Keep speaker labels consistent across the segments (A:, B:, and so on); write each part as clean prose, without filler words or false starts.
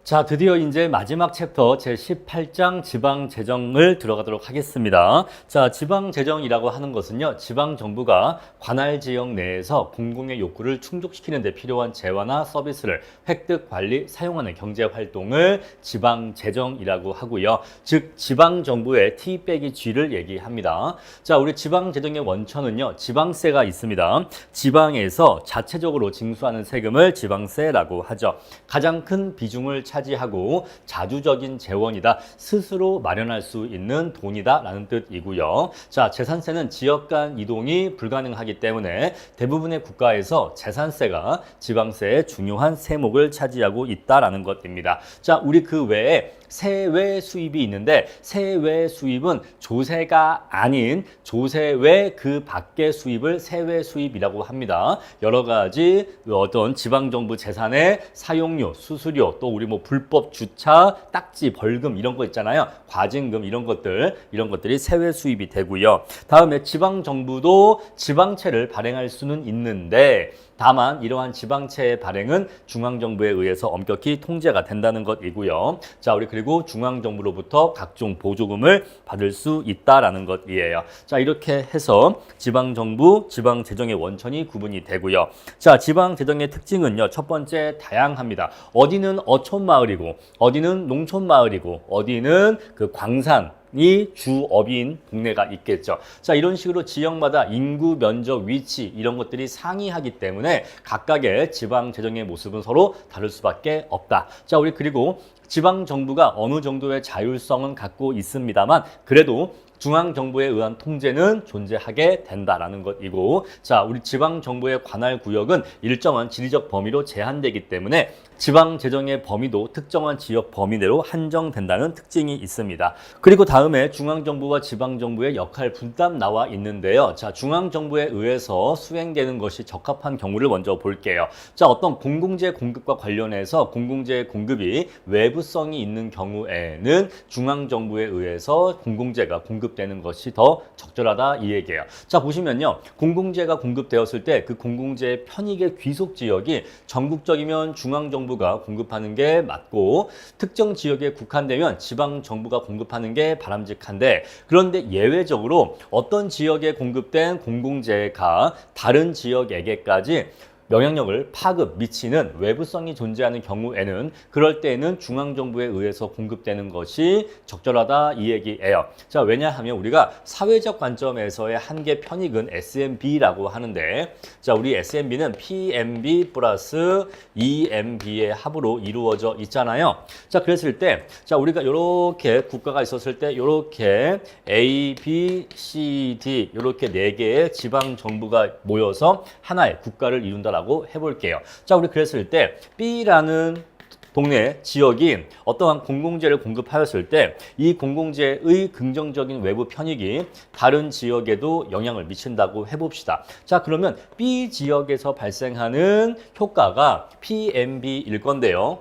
A: 자, 드디어 이제 마지막 챕터 제18장 지방재정을 들어가도록 하겠습니다. 자, 지방재정이라고 하는 것은요, 지방정부가 관할 지역 내에서 공공의 욕구를 충족시키는 데 필요한 재화나 서비스를 획득, 관리, 사용하는 경제활동을 지방재정이라고 하고요. 즉, 지방정부의 T 빼기 G를 얘기합니다. 자, 우리 지방재정의 원천은요, 지방세가 있습니다. 지방에서 자체적으로 징수하는 세금을 지방세라고 하죠. 가장 큰 비중을 차지하고 자주적인 재원이다. 스스로 마련할 수 있는 돈이다 라는 뜻이고요. 자, 재산세는 지역 간 이동이 불가능하기 때문에 대부분의 국가에서 재산세가 지방세의 중요한 세목을 차지하고 있다라는 것입니다. 자, 우리 그 외에 세외 수입이 있는데 세외 수입은 조세가 아닌 조세 외 그 밖의 수입을 세외 수입이라고 합니다. 여러 가지 어떤 지방정부 재산의 사용료, 수수료, 또 우리 뭐 불법 주차, 딱지, 벌금 이런 거 있잖아요. 과징금 이런 것들이 세외 수입이 되고요. 다음에 지방정부도 지방채를 발행할 수는 있는데 다만 이러한 지방채의 발행은 중앙정부에 의해서 엄격히 통제가 된다는 것이고요. 자, 우리 그리고 중앙정부로부터 각종 보조금을 받을 수 있다라는 것이에요. 자, 이렇게 해서 지방정부, 지방재정의 원천이 구분이 되고요. 자, 지방재정의 특징은요. 첫 번째, 다양합니다. 어디는 어촌마을이고, 어디는 농촌마을이고, 어디는 그 광산, 이 주업인 동네가 있겠죠. 자, 이런 식으로 지역마다 인구, 면적, 위치 이런 것들이 상이하기 때문에 각각의 지방 재정의 모습은 서로 다를 수밖에 없다. 자, 우리 그리고 지방 정부가 어느 정도의 자율성은 갖고 있습니다만 그래도 중앙정부에 의한 통제는 존재하게 된다라는 것이고, 자, 우리 지방정부의 관할 구역은 일정한 지리적 범위로 제한되기 때문에 지방재정의 범위도 특정한 지역 범위 내로 한정된다는 특징이 있습니다. 그리고 다음에 중앙정부와 지방정부의 역할 분담 나와 있는데요. 자, 중앙정부에 의해서 수행되는 것이 적합한 경우를 먼저 볼게요. 자, 어떤 공공재 공급과 관련해서 공공재 공급이 외부성이 있는 경우에는 중앙정부에 의해서 공공재가 공급되는 것이 더 적절하다 이 얘기예요. 자, 보시면요. 공공재가 공급되었을 때 그 공공재의 편익의 귀속 지역이 전국적이면 중앙정부가 공급하는 게 맞고 특정 지역에 국한되면 지방정부가 공급하는 게 바람직한데 그런데 예외적으로 어떤 지역에 공급된 공공재가 다른 지역에게까지 영향력을 파급 미치는 외부성이 존재하는 경우에는 그럴 때에는 중앙정부에 의해서 공급되는 것이 적절하다 이 얘기예요. 자, 왜냐하면 우리가 사회적 관점에서의 한계 편익은 SMB라고 하는데 자, 우리 SMB는 PMB 플러스 EMB의 합으로 이루어져 있잖아요. 자, 그랬을 때 자, 우리가 이렇게 국가가 있었을 때 이렇게 A, B, C, D 이렇게 네 개의 지방 정부가 모여서 하나의 국가를 이룬다라고 해볼게요. 자, 우리 그랬을 때 B라는 동네 지역이 어떠한 공공재를 공급하였을 때 이 공공재의 긍정적인 외부 편익이 다른 지역에도 영향을 미친다고 해봅시다. 자, 그러면 B 지역에서 발생하는 효과가 PMB일 건데요.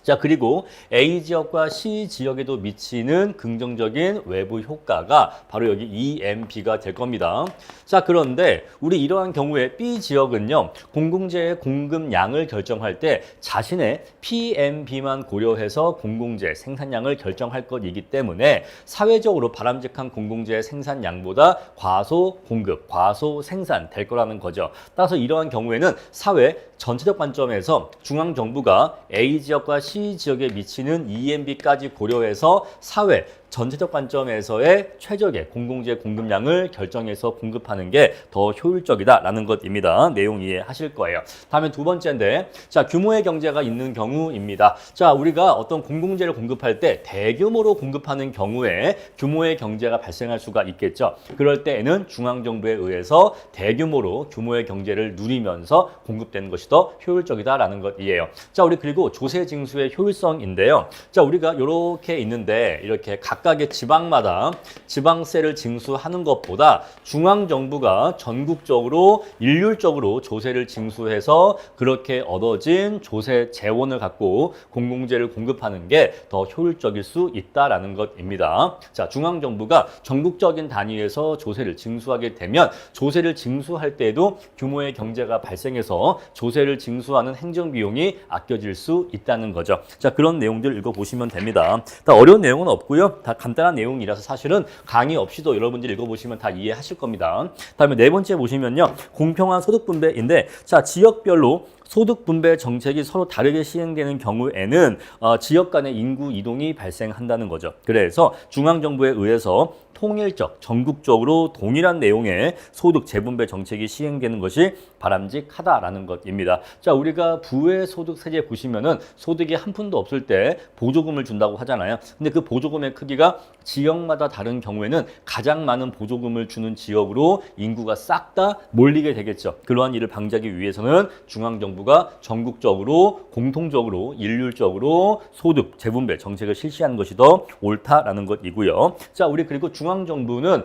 A: 자, 그리고 A 지역과 C 지역에도 미치는 긍정적인 외부 효과가 바로 여기 EMB가 될 겁니다. 자, 그런데 우리 이러한 경우에 B 지역은요, 공공재의 공급량을 결정할 때 자신의 PMB만 고려해서 공공재 생산량을 결정할 것이기 때문에 사회적으로 바람직한 공공재 생산량보다 과소 공급, 과소 생산 될 거라는 거죠. 따라서 이러한 경우에는 사회 전체적 관점에서 중앙정부가 A 지역과 C 지역에 미치는 EMB까지 고려해서 사회 전체적 관점에서의 최적의 공공재 공급량을 결정해서 공급하는 게 더 효율적이다라는 것입니다. 내용 이해하실 거예요. 다음에 두 번째인데, 자, 규모의 경제가 있는 경우입니다. 자, 우리가 어떤 공공재를 공급할 때 대규모로 공급하는 경우에 규모의 경제가 발생할 수가 있겠죠. 그럴 때에는 중앙정부에 의해서 대규모로 규모의 경제를 누리면서 공급되는 것이 더 효율적이다라는 것이에요. 자, 우리 그리고 조세 징수의 효율성인데요. 자, 우리가 이렇게 있는데 이렇게 각 각각의 지방마다 지방세를 징수하는 것보다 중앙정부가 전국적으로 일률적으로 조세를 징수해서 그렇게 얻어진 조세 재원을 갖고 공공재를 공급하는 게 더 효율적일 수 있다라는 것입니다. 자, 중앙정부가 전국적인 단위에서 조세를 징수하게 되면 조세를 징수할 때에도 규모의 경제가 발생해서 조세를 징수하는 행정비용이 아껴질 수 있다는 거죠. 자, 그런 내용들 읽어보시면 됩니다. 다 어려운 내용은 없고요. 다 간단한 내용이라서 사실은 강의 없이도 여러분들이 읽어보시면 다 이해하실 겁니다. 다음에 네 번째 보시면요. 공평한 소득 분배인데, 자, 지역별로 소득 분배 정책이 서로 다르게 시행되는 경우에는 지역 간의 인구 이동이 발생한다는 거죠. 그래서 중앙정부에 의해서 통일적, 전국적으로 동일한 내용의 소득 재분배 정책이 시행되는 것이 바람직하다라는 것입니다. 자, 우리가 부의 소득 세제 보시면은 소득이 한 푼도 없을 때 보조금을 준다고 하잖아요. 근데 그 보조금의 크기가 지역마다 다른 경우에는 가장 많은 보조금을 주는 지역으로 인구가 싹 다 몰리게 되겠죠. 그러한 일을 방지하기 위해서는 중앙정부가 전국적으로 공통적으로 일률적으로 소득 재분배 정책을 실시하는 것이 더 옳다라는 것이고요. 자, 우리 그리고 중앙정부는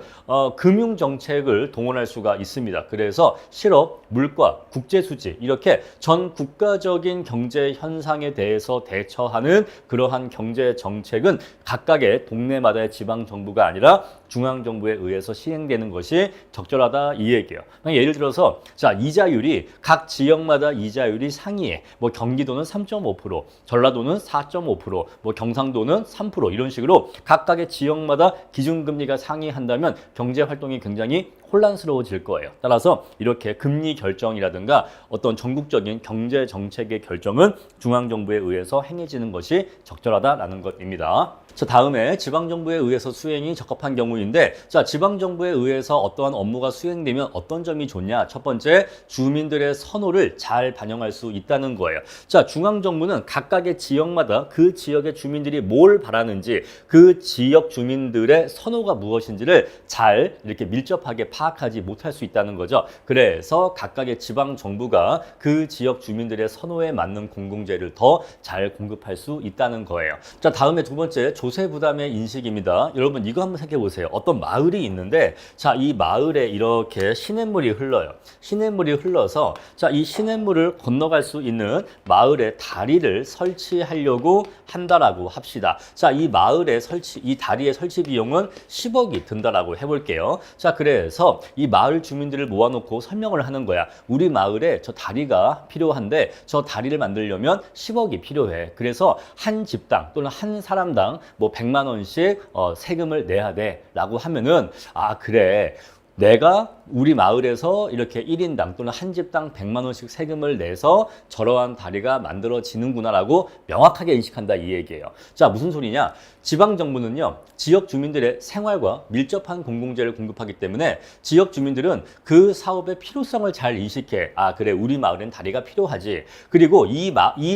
A: 금융정책을 동원할 수가 있습니다. 그래서 실업, 물가, 국제수지 이렇게 전 국가적인 경제 현상에 대해서 대처하는 그러한 경제정책은 각각의 동네마다의 지방정부가 아니라 중앙정부에 의해서 시행되는 것이 적절하다 이 얘기예요. 예를 들어서 자, 이자율이 각 지역마다 이자율이 상이해. 뭐 경기도는 3.5%, 전라도는 4.5%, 뭐 경상도는 3% 이런 식으로 각각의 지역마다 기준금리가 상이한다면 경제활동이 굉장히 혼란스러워질 거예요. 따라서 이렇게 금리 결정이라든가 어떤 전국적인 경제 정책의 결정은 중앙정부에 의해서 행해지는 것이 적절하다라는 것입니다. 자, 다음에 지방정부에 의해서 수행이 적합한 경우인데, 자, 지방정부에 의해서 어떠한 업무가 수행되면 어떤 점이 좋냐? 첫 번째, 주민들의 선호를 잘 반영할 수 있다는 거예요. 자, 중앙정부는 각각의 지역마다 그 지역의 주민들이 뭘 바라는지, 그 지역 주민들의 선호가 무엇인지를 잘 이렇게 밀접하게 파악하지 못할 수 있다는 거죠. 그래서 각각의 지방정부가 그 지역 주민들의 선호에 맞는 공공재를 더 잘 공급할 수 있다는 거예요. 자, 다음에 두 번째, 조세 부담의 인식입니다. 여러분 이거 한번 생각해 보세요. 어떤 마을이 있는데, 자, 이 마을에 이렇게 시냇물이 흘러요. 시냇물이 흘러서 자, 이 시냇물을 건너갈 수 있는 마을에 다리를 설치하려고 한다라고 합시다. 자, 이 마을의 이 다리의 설치 비용은 10억이 든다라고 해볼게요. 자, 그래서 이 마을 주민들을 모아놓고 설명을 하는 거야. 우리 마을에 저 다리가 필요한데 저 다리를 만들려면 10억이 필요해. 그래서 한 집당 또는 한 사람당 뭐 100만 원씩 세금을 내야 돼 라고 하면은, 아, 그래, 내가 우리 마을에서 이렇게 1인당 또는 한 집당 100만 원씩 세금을 내서 저러한 다리가 만들어지는구나라고 명확하게 인식한다 이 얘기예요. 자, 무슨 소리냐? 지방정부는요, 지역 주민들의 생활과 밀접한 공공재를 공급하기 때문에 지역 주민들은 그 사업의 필요성을 잘 인식해. 아, 그래, 우리 마을엔 다리가 필요하지. 그리고 이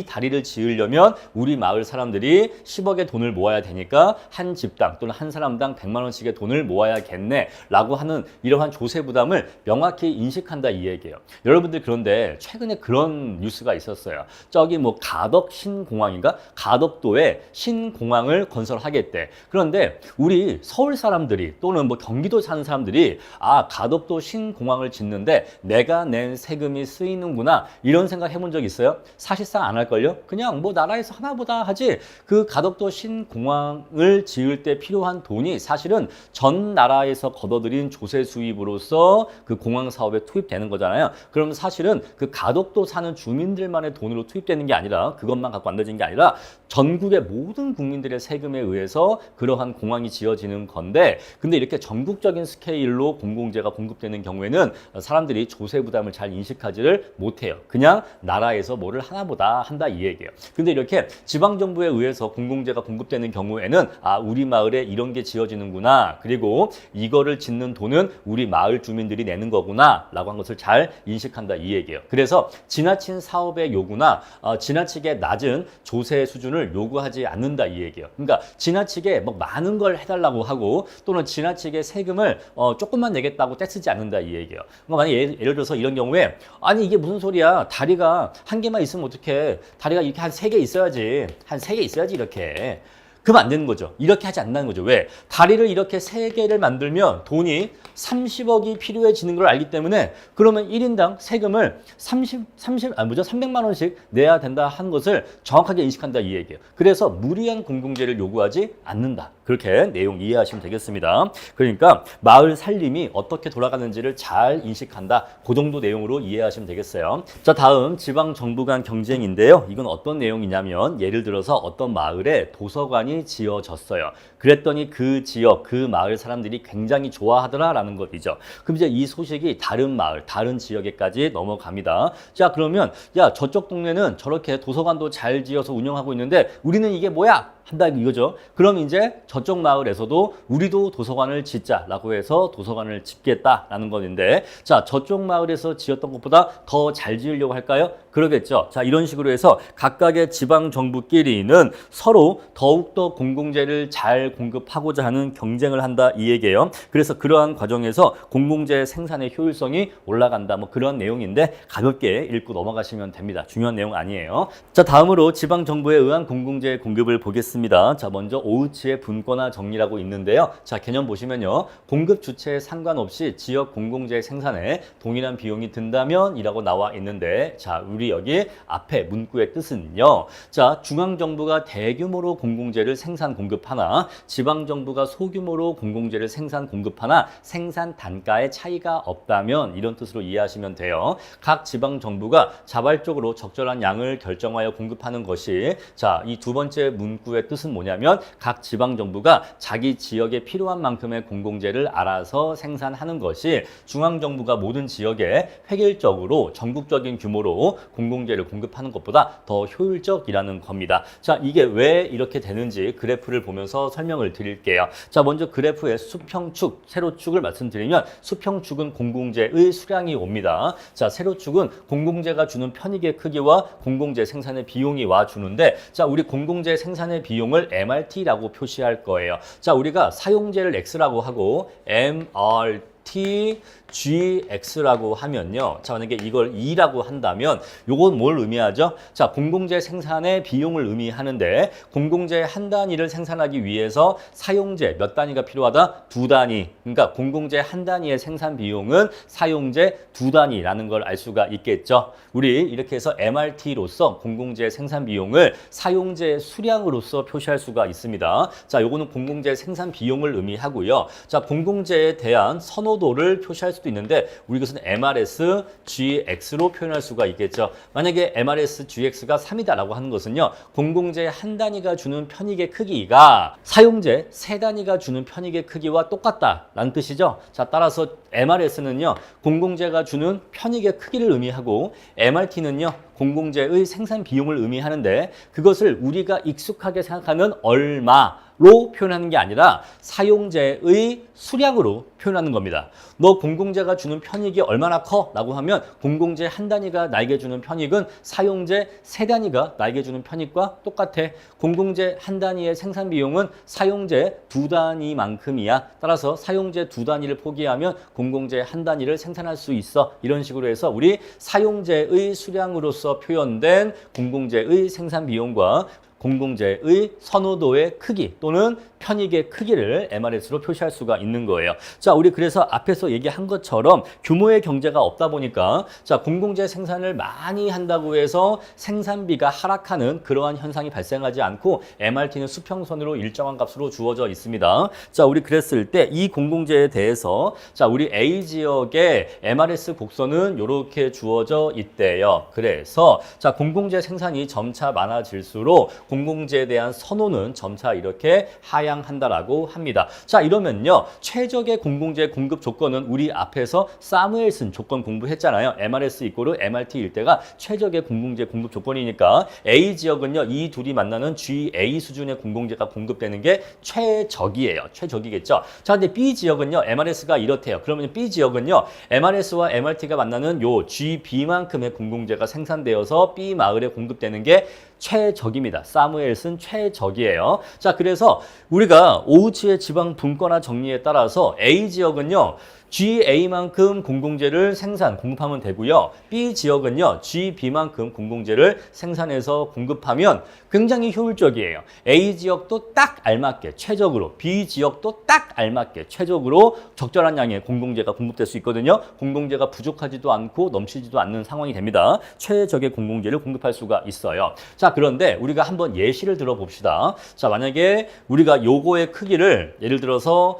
A: 다리를 지으려면 우리 마을 사람들이 10억의 돈을 모아야 되니까 한 집당 또는 한 사람당 100만 원씩의 돈을 모아야겠네 라고 하는 이러한 조세 부담을 명확히 인식한다 이 얘기예요. 여러분들, 그런데 최근에 그런 뉴스가 있었어요. 저기 뭐 가덕 신공항인가? 가덕도에 신공항을 건설하겠대. 그런데 우리 서울 사람들이 또는 뭐 경기도 사는 사람들이, 아, 가덕도 신공항을 짓는데 내가 낸 세금이 쓰이는구나 이런 생각 해본 적 있어요? 사실상 안 할걸요? 그냥 뭐 나라에서 하나보다 하지, 그 가덕도 신공항을 지을 때 필요한 돈이 사실은 전 나라에서 걷어들인 조세 수입으로서 그 공항 사업에 투입되는 거잖아요. 그럼 사실은 그 가덕도 사는 주민들만의 돈으로 투입되는 게 아니라, 그것만 갖고 만들어진 게 아니라 전국의 모든 국민들의 세금에 의해서 그러한 공항이 지어지는 건데, 근데 이렇게 전국적인 스케일로 공공재가 공급되는 경우에는 사람들이 조세 부담을 잘 인식하지를 못해요. 그냥 나라에서 뭐를 하나보다 한다 이 얘기예요. 근데 이렇게 지방정부에 의해서 공공재가 공급되는 경우에는, 아, 우리 마을에 이런 게 지어지는구나, 그리고 이거를 짓는 돈은 우리 마을 주민들이 내는 거구나 라고 한 것을 잘 인식한다 이 얘기예요. 그래서 지나친 사업의 요구나 지나치게 낮은 조세 수준을 요구하지 않는다 이 얘기예요. 그러니까 지나치게 뭐 많은 걸 해달라고 하고 또는 지나치게 세금을 조금만 내겠다고 떼쓰지 않는다 이 얘기예요. 그러니까 만약 예를 들어서 이런 경우에, 아니 이게 무슨 소리야, 다리가 한 개만 있으면 어떡해, 다리가 이렇게 한 3개 있어야지, 한 3개 있어야지 이렇게. 그럼 안 되는 거죠. 이렇게 하지 않는다는 거죠. 왜? 다리를 이렇게 3개를 만들면 돈이 30억이 필요해지는 걸 알기 때문에 그러면 1인당 세금을 300만 원씩 내야 된다 하는 것을 정확하게 인식한다 이 얘기예요. 그래서 무리한 공공재를 요구하지 않는다. 그렇게 내용 이해하시면 되겠습니다. 그러니까 마을 살림이 어떻게 돌아가는지를 잘 인식한다. 그 정도 내용으로 이해하시면 되겠어요. 자, 다음 지방 정부 간 경쟁인데요. 이건 어떤 내용이냐면 예를 들어서 어떤 마을에 도서관이 지어졌어요. 그랬더니 그 지역, 그 마을 사람들이 굉장히 좋아하더라라는 것이죠. 그럼 이제 이 소식이 다른 마을, 다른 지역에까지 넘어갑니다. 자, 그러면 야, 저쪽 동네는 저렇게 도서관도 잘 지어서 운영하고 있는데 우리는 이게 뭐야? 한다 이거죠. 그럼 이제 저쪽 마을에서도 우리도 도서관을 짓자라고 해서 도서관을 짓겠다라는 것인데 자, 저쪽 마을에서 지었던 것보다 더 잘 지으려고 할까요? 그러겠죠. 자, 이런 식으로 해서 각각의 지방 정부끼리는 서로 더욱더 공공재를 잘 공급하고자 하는 경쟁을 한다 이 얘기예요. 그래서 그러한 과정에서 공공재 생산의 효율성이 올라간다 뭐 그런 내용인데 가볍게 읽고 넘어가시면 됩니다. 중요한 내용 아니에요. 자, 다음으로 지방 정부에 의한 공공재 공급을 보겠습니다. 자, 먼저 오우치의 분권화 정리라고 있는데요. 자, 개념 보시면요. 공급 주체에 상관없이 지역 공공재 생산에 동일한 비용이 든다면 이라고 나와 있는데 자, 우리 여기 앞에 문구의 뜻은요. 자, 중앙정부가 대규모로 공공재를 생산 공급하나 지방정부가 소규모로 공공재를 생산 공급하나 생산 단가의 차이가 없다면 이런 뜻으로 이해하시면 돼요. 각 지방정부가 자발적으로 적절한 양을 결정하여 공급하는 것이 자, 이 두 번째 문구의 뜻은 뭐냐면 각 지방정부가 자기 지역에 필요한 만큼의 공공재를 알아서 생산하는 것이 중앙정부가 모든 지역에 획일적으로 전국적인 규모로 공공재를 공급하는 것보다 더 효율적이라는 겁니다. 자, 이게 왜 이렇게 되는지 그래프를 보면서 설명을 드릴게요. 자, 먼저 그래프의 수평축, 세로축을 말씀드리면 수평축은 공공재의 수량이 옵니다. 자, 세로축은 공공재가 주는 편익의 크기와 공공재 생산의 비용이 와주는데 자, 우리 공공재 생산의 비용을 MRT라고 표시할 거예요. 자, 우리가 사용재를 X라고 하고 MRT GX라고 하면요. 자, 만약에 이걸 2라고 한다면 요건 뭘 의미하죠? 자, 공공재 생산의 비용을 의미하는데 공공재 한 단위를 생산하기 위해서 사용재 몇 단위가 필요하다? 2단위. 그러니까 공공재 한 단위의 생산 비용은 사용재 2단위라는 걸 알 수가 있겠죠. 우리 이렇게 해서 MRT로서 공공재 생산 비용을 사용재 수량으로서 표시할 수가 있습니다. 자, 요거는 공공재 생산 비용을 의미하고요. 자, 공공재에 대한 선호도를 표시할 수도 있는데 우리 것은 MRS GX로 표현할 수가 있겠죠. 만약에 MRS GX가 3이다라고 하는 것은요. 공공재 한 단위가 주는 편익의 크기가 사용재 세 단위가 주는 편익의 크기와 똑같다라는 뜻이죠. 자, 따라서 MRS는요. 공공재가 주는 편익의 크기를 의미하고 MRT는요. 공공재의 생산 비용을 의미하는데 그것을 우리가 익숙하게 생각하는 얼마로 표현하는 게 아니라 사용재의 수량으로 표현하는 겁니다. 너 공공재가 주는 편익이 얼마나 커? 라고 하면 공공재 한 단위가 나에게 주는 편익은 사용재 세 단위가 나에게 주는 편익과 똑같아. 공공재 한 단위의 생산 비용은 사용재 2단위만큼이야. 따라서 사용재 2단위를 포기하면 공공재 한 단위를 생산할 수 있어. 이런 식으로 해서 우리 사용재의 수량으로서 표현된 공공재의 생산 비용과 공공재의 선호도의 크기 또는 편익의 크기를 MRS로 표시할 수가 있는 거예요. 자, 우리 그래서 앞에서 얘기한 것처럼 규모의 경제가 없다 보니까 자, 공공재 생산을 많이 한다고 해서 생산비가 하락하는 그러한 현상이 발생하지 않고 MRT는 수평선으로 일정한 값으로 주어져 있습니다. 자, 우리 그랬을 때 이 공공재에 대해서 자, 우리 A 지역의 MRS 곡선은 이렇게 주어져 있대요. 그래서 자, 공공재 생산이 점차 많아질수록 공공재에 대한 선호는 점차 이렇게 하향한다라고 합니다. 자, 이러면요. 최적의 공공재 공급 조건은 우리 앞에서 사무엘슨 조건 공부했잖아요. MRS 이꼬르 MRT일 때가 최적의 공공재 공급 조건이니까 A 지역은요. 이 둘이 만나는 GA 수준의 공공재가 공급되는 게 최적이에요. 최적이겠죠. 자, 근데 B 지역은요. MRS가 이렇대요. 그러면 B 지역은요. MRS와 MRT가 만나는 요 GB만큼의 공공재가 생산되어서 B 마을에 공급되는 게 최적입니다. 사무엘슨 최적이에요. 자, 그래서 우리가 오우치의 지방 분권화 정리에 따라서 A 지역은요. GA만큼 공공재를 공급하면 되고요. B 지역은요. GB만큼 공공재를 생산해서 공급하면 굉장히 효율적이에요. A 지역도 딱 알맞게 최적으로, B 지역도 딱 알맞게 최적으로 적절한 양의 공공재가 공급될 수 있거든요. 공공재가 부족하지도 않고 넘치지도 않는 상황이 됩니다. 최적의 공공재를 공급할 수가 있어요. 자, 그런데 우리가 한번 예시를 들어봅시다. 자, 만약에 우리가 요거의 크기를 예를 들어서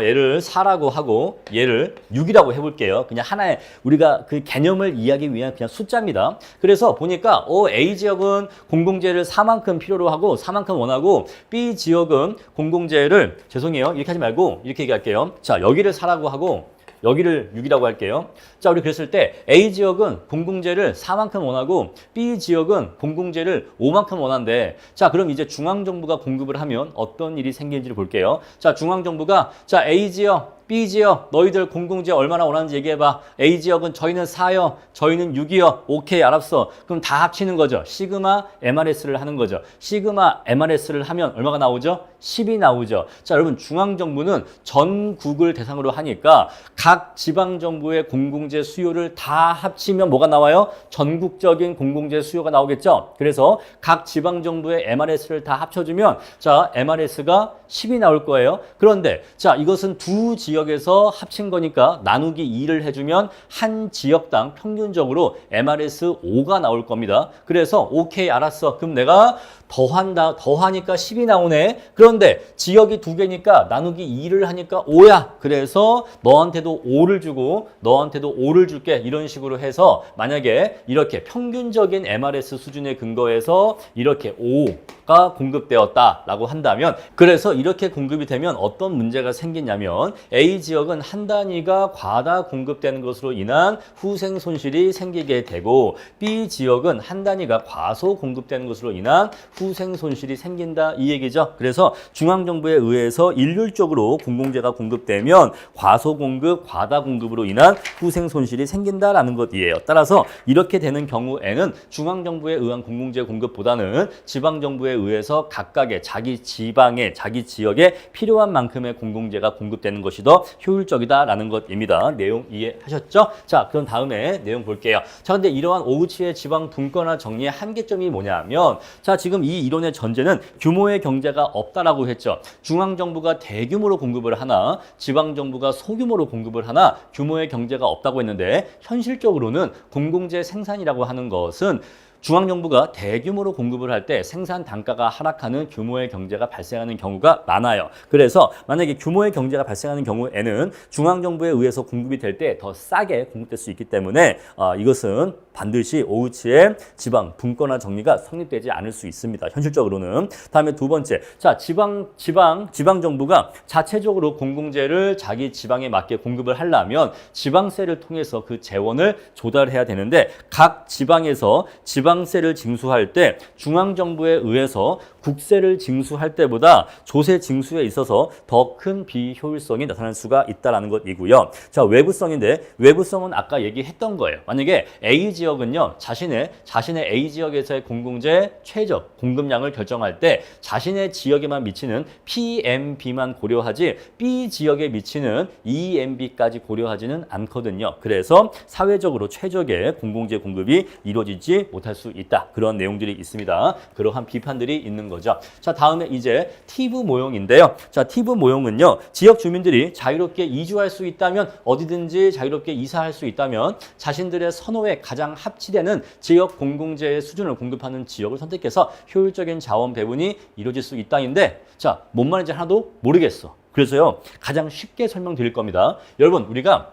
A: 얘를 4라고 하고 얘를 6이라고 해볼게요. 그냥 하나의 우리가 그 개념을 이해하기 위한 그냥 숫자입니다. 그래서 보니까 A 지역은 공공재를 4만큼 필요로 하고 4만큼 원하고 B 지역은 공공재를 죄송해요. 이렇게 하지 말고 이렇게 얘기할게요. 자, 여기를 4라고 하고 여기를 6이라고 할게요. 자, 우리 그랬을 때 A 지역은 공공재를 4만큼 원하고 B 지역은 공공재를 5만큼 원한대. 자, 그럼 이제 중앙정부가 공급을 하면 어떤 일이 생기는지를 볼게요. 자, 중앙정부가 자, A 지역, B 지역 너희들 공공재 얼마나 원하는지 얘기해봐. A 지역은 저희는 4요. 저희는 6이요. 오케이, 알았어. 그럼 다 합치는 거죠. 시그마 MRS를 하는 거죠. 시그마 MRS를 하면 얼마가 나오죠? 10이 나오죠. 자, 여러분 중앙정부는 전국을 대상으로 하니까 각 지방정부의 공공재 수요를 다 합치면 뭐가 나와요? 전국적인 공공재 수요가 나오겠죠. 그래서 각 지방정부의 MRS를 다 합쳐주면 자, MRS가 10이 나올 거예요. 그런데 자, 이것은 두 지역에서 합친 거니까 나누기 2를 해주면 한 지역당 평균적으로 MRS 5가 나올 겁니다. 그래서 오케이, 알았어. 그럼 내가 더하니까 10이 나오네. 그런데 지역이 두 개니까 나누기 2를 하니까 5야. 그래서 너한테도 5를 주고 너한테도 5를 줄게. 이런 식으로 해서 만약에 이렇게 평균적인 MRS 수준에 근거해서 이렇게 5가 공급되었다라고 한다면 그래서 이렇게 공급이 되면 어떤 문제가 생기냐면 A 지역은 한 단위가 과다 공급되는 것으로 인한 후생 손실이 생기게 되고 B 지역은 한 단위가 과소 공급되는 것으로 인한 후생 손실이 생긴다 이 얘기죠. 그래서 중앙정부에 의해서 일률적으로 공공재가 공급되면 과소 공급, 과다 공급으로 인한 후생 손실이 생긴다라는 것이에요. 따라서 이렇게 되는 경우에는 중앙정부에 의한 공공재 공급보다는 지방정부에 의해서 각각의 자기 지방의 자기 지역에 필요한 만큼의 공공재가 공급되는 것이 더 효율적이다라는 것입니다. 내용 이해하셨죠? 자, 그럼 다음에 내용 볼게요. 자, 근데 이러한 오우치의 지방 분권화 정리의 한계점이 뭐냐면 자, 지금 이 이론의 전제는 규모의 경제가 없다라고 했죠. 중앙정부가 대규모로 공급을 하나 지방정부가 소규모로 공급을 하나 규모의 경제가 없다고 했는데 현실적으로는 공공재 생산이라고 하는 것은 중앙정부가 대규모로 공급을 할 때 생산 단가가 하락하는 규모의 경제가 발생하는 경우가 많아요. 그래서 만약에 규모의 경제가 발생하는 경우에는 중앙정부에 의해서 공급이 될 때 더 싸게 공급될 수 있기 때문에 이것은 반드시 오우치의 지방 분권화 정리가 성립되지 않을 수 있습니다. 현실적으로는. 다음에 두 번째, 자, 지방정부가 자체적으로 공공재를 자기 지방에 맞게 공급을 하려면 지방세를 통해서 그 재원을 조달해야 되는데 각 지방에서 지방세를 징수할 때 중앙정부에 의해서 국세를 징수할 때보다 조세 징수에 있어서 더 큰 비효율성이 나타날 수가 있다는 것이고요. 자, 외부성인데 외부성은 아까 얘기했던 거예요. 만약에 A 지역은요, 자신의 A 지역에서의 공공재 최적 공급량을 결정할 때 자신의 지역에만 미치는 PMB만 고려하지 B 지역에 미치는 EMB까지 고려하지는 않거든요. 그래서 사회적으로 최적의 공공재 공급이 이루어지지 못할 수 있다. 그런 내용들이 있습니다. 그러한 비판들이 있는 거죠. 자, 다음에 이제 티브 모형인데요. 자, 티브 모형은요, 지역 주민들이 자유롭게 이주할 수 있다면 어디든지 자유롭게 이사할 수 있다면 자신들의 선호에 가장 합치되는 지역 공공재의 수준을 공급하는 지역을 선택해서 효율적인 자원 배분이 이루어질 수 있다인데 자, 뭔 말인지 하나도 모르겠어. 그래서요, 가장 쉽게 설명드릴 겁니다. 여러분, 우리가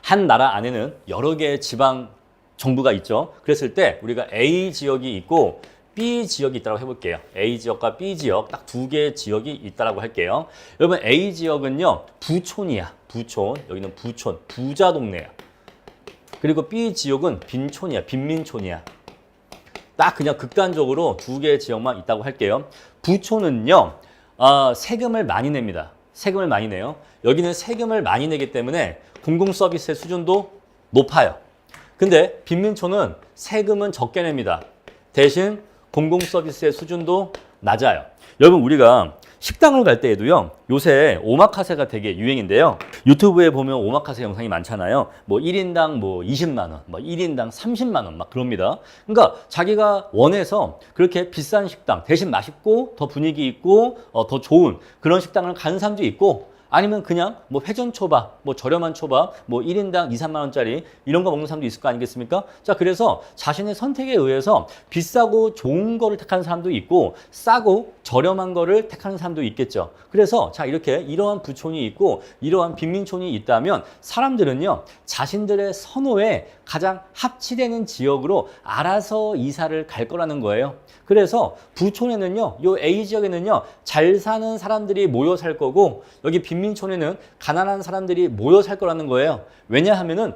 A: 한 나라 안에는 여러 개의 지방 정부가 있죠. 그랬을 때 우리가 A 지역이 있고 B 지역이 있다고 해볼게요. A 지역과 B 지역 딱 두 개의 지역이 있다고 할게요. 여러분, A 지역은요, 부촌이야. 부촌. 여기는 부촌. 부자 동네야. 그리고 B 지역은 빈촌이야. 빈민촌이야. 딱 그냥 극단적으로 두 개의 지역만 있다고 할게요. 부촌은요, 세금을 많이 냅니다. 세금을 많이 내요. 여기는 세금을 많이 내기 때문에 공공 서비스의 수준도 높아요. 근데 빈민촌은 세금은 적게 냅니다. 대신 공공 서비스의 수준도 낮아요. 여러분 우리가 식당을 갈 때에도요. 요새 오마카세가 되게 유행인데요. 유튜브에 보면 오마카세 영상이 많잖아요. 뭐 1인당 뭐 20만 원, 뭐 1인당 30만 원 막 그럽니다. 그러니까 자기가 원해서 그렇게 비싼 식당, 대신 맛있고 더 분위기 있고 더 좋은 그런 식당을 가는 사람도 있고 아니면 그냥 뭐 회전 초밥, 뭐 저렴한 초밥, 뭐 1인당 2, 3만 원짜리 이런 거 먹는 사람도 있을 거 아니겠습니까? 자, 그래서 자신의 선택에 의해서 비싸고 좋은 거를 택하는 사람도 있고 싸고 저렴한 거를 택하는 사람도 있겠죠. 그래서 자, 이렇게 이러한 부촌이 있고 이러한 빈민촌이 있다면 사람들은요, 자신들의 선호에 가장 합치되는 지역으로 알아서 이사를 갈 거라는 거예요. 그래서 부촌에는요, 요 A 지역에는요, 잘 사는 사람들이 모여 살 거고 여기 빈민촌에는 가난한 사람들이 모여 살 거라는 거예요. 왜냐하면은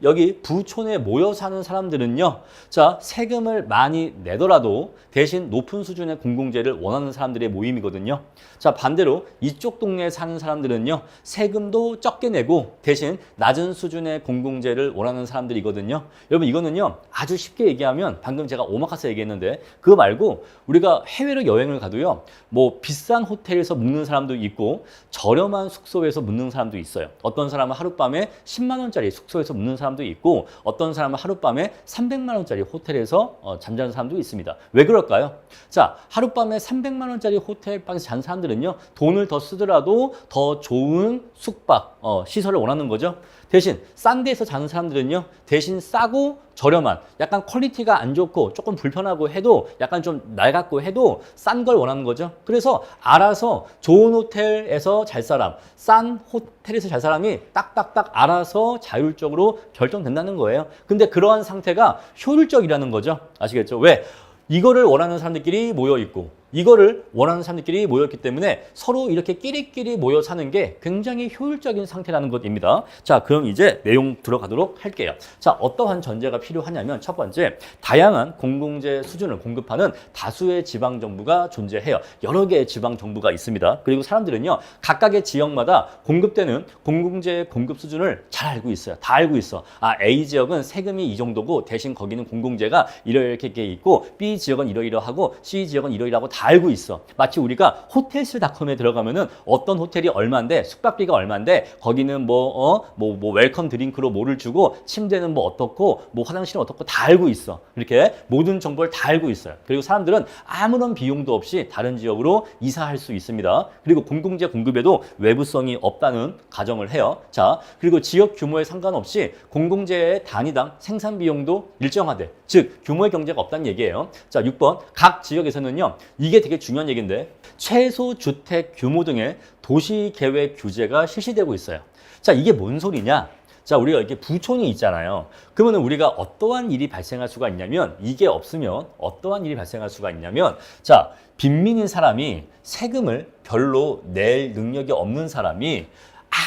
A: 여기 부촌에 모여 사는 사람들은요, 자, 세금을 많이 내더라도 대신 높은 수준의 공공재를 원하는 사람들의 모임이거든요. 자, 반대로 이쪽 동네에 사는 사람들은요, 세금도 적게 내고 대신 낮은 수준의 공공재를 원하는 사람들이거든요. 여러분 이거는요, 아주 쉽게 얘기하면 방금 제가 오마카세 얘기했는데 그거 말고 우리가 해외로 여행을 가도요, 뭐 비싼 호텔에서 묵는 사람도 있고 저렴한 숙소에서 묵는 사람도 있어요. 어떤 사람은 하룻밤에 10만 원짜리 숙소에서 묵는 사람도 있고 어떤 사람은 하룻밤에 300만 원짜리 호텔에서 잠자는 사람도 있습니다. 왜 그럴까요? 자, 하룻밤에 300만 원짜리 호텔방에서 자는 사람들은요, 돈을 더 쓰더라도 더 좋은 숙박, 시설을 원하는 거죠. 대신 싼 데에서 자는 사람들은요, 대신 싸고 저렴한, 약간 퀄리티가 안 좋고 조금 불편하고 해도 약간 좀 낡았고 해도 싼 걸 원하는 거죠. 그래서 알아서 좋은 호텔에서 잘 사람, 싼 호텔에서 잘 사람이 딱딱딱 알아서 자율적으로 결정된다는 거예요. 근데 그러한 상태가 효율적이라는 거죠. 아시겠죠? 왜? 이거를 원하는 사람들끼리 모여 있고 이거를 원하는 사람들끼리 모였기 때문에 서로 이렇게 끼리끼리 모여 사는 게 굉장히 효율적인 상태라는 것입니다. 자, 그럼 이제 내용 들어가도록 할게요. 자, 어떠한 전제가 필요하냐면 첫 번째, 다양한 공공재 수준을 공급하는 다수의 지방정부가 존재해요. 여러 개의 지방정부가 있습니다. 그리고 사람들은요, 각각의 지역마다 공급되는 공공재 공급 수준을 잘 알고 있어요. 다 알고 있어. 아, A 지역은 세금이 이 정도고 대신 거기는 공공재가 이렇게 있고 B 지역은 이러이러하고 C 지역은 이러이러하고 다 알고 있어. 마치 우리가 호텔스닷컴에 들어가면은 어떤 호텔이 얼마인데 숙박비가 얼마인데 거기는 뭐 웰컴 드링크로 뭐를 주고 침대는 뭐 어떻고 뭐 화장실은 어떻고 다 알고 있어. 이렇게 모든 정보를 다 알고 있어요. 그리고 사람들은 아무런 비용도 없이 다른 지역으로 이사할 수 있습니다. 그리고 공공재 공급에도 외부성이 없다는 가정을 해요. 자, 그리고 지역 규모에 상관없이 공공재의 단위당 생산 비용도 일정하대. 즉 규모의 경제가 없다는 얘기예요. 자, 6번, 각 지역에서는요, 이게 되게 중요한 얘기인데 최소 주택 규모 등의 도시계획 규제가 실시되고 있어요. 자, 이게 뭔 소리냐? 자, 우리가 이렇게 부촌이 있잖아요. 그러면 우리가 어떠한 일이 발생할 수가 있냐면, 이게 없으면 어떠한 일이 발생할 수가 있냐면, 자, 빈민인 사람이 세금을 별로 낼 능력이 없는 사람이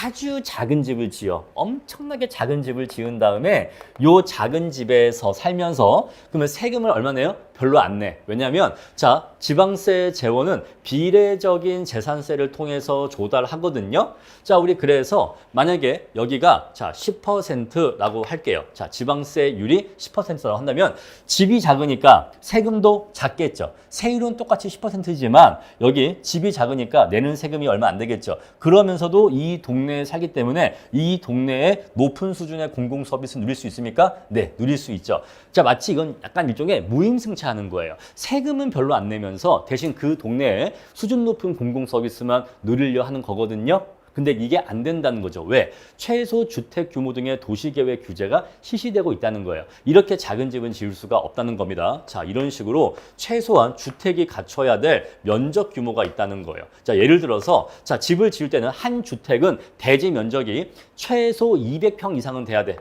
A: 아주 작은 집을 지어, 엄청나게 작은 집을 지은 다음에 요 작은 집에서 살면서 그러면 세금을 얼마 내요? 별로 안 내. 왜냐하면 자, 지방세 재원은 비례적인 재산세를 통해서 조달하거든요. 자, 우리 그래서 만약에 여기가 자 10%라고 할게요. 자, 지방세율이 10%라고 한다면 집이 작으니까 세금도 작겠죠. 세율은 똑같이 10%지만 여기 집이 작으니까 내는 세금이 얼마 안 되겠죠. 그러면서도 이 동네에 살기 때문에 이 동네에 높은 수준의 공공 서비스 누릴 수 있습니까? 네, 누릴 수 있죠. 자, 마치 이건 약간 일종의 무임승차하는 거예요. 세금은 별로 안 내면서 대신 그 동네에 수준 높은 공공 서비스만 누리려 하는 거거든요. 근데 이게 안 된다는 거죠. 왜? 최소 주택 규모 등의 도시계획 규제가 실시되고 있다는 거예요. 이렇게 작은 집은 지을 수가 없다는 겁니다. 자, 이런 식으로 최소한 주택이 갖춰야 될 면적 규모가 있다는 거예요. 자, 예를 들어서 자, 집을 지을 때는 한 주택은 대지 면적이 최소 200평 이상은 돼야 돼.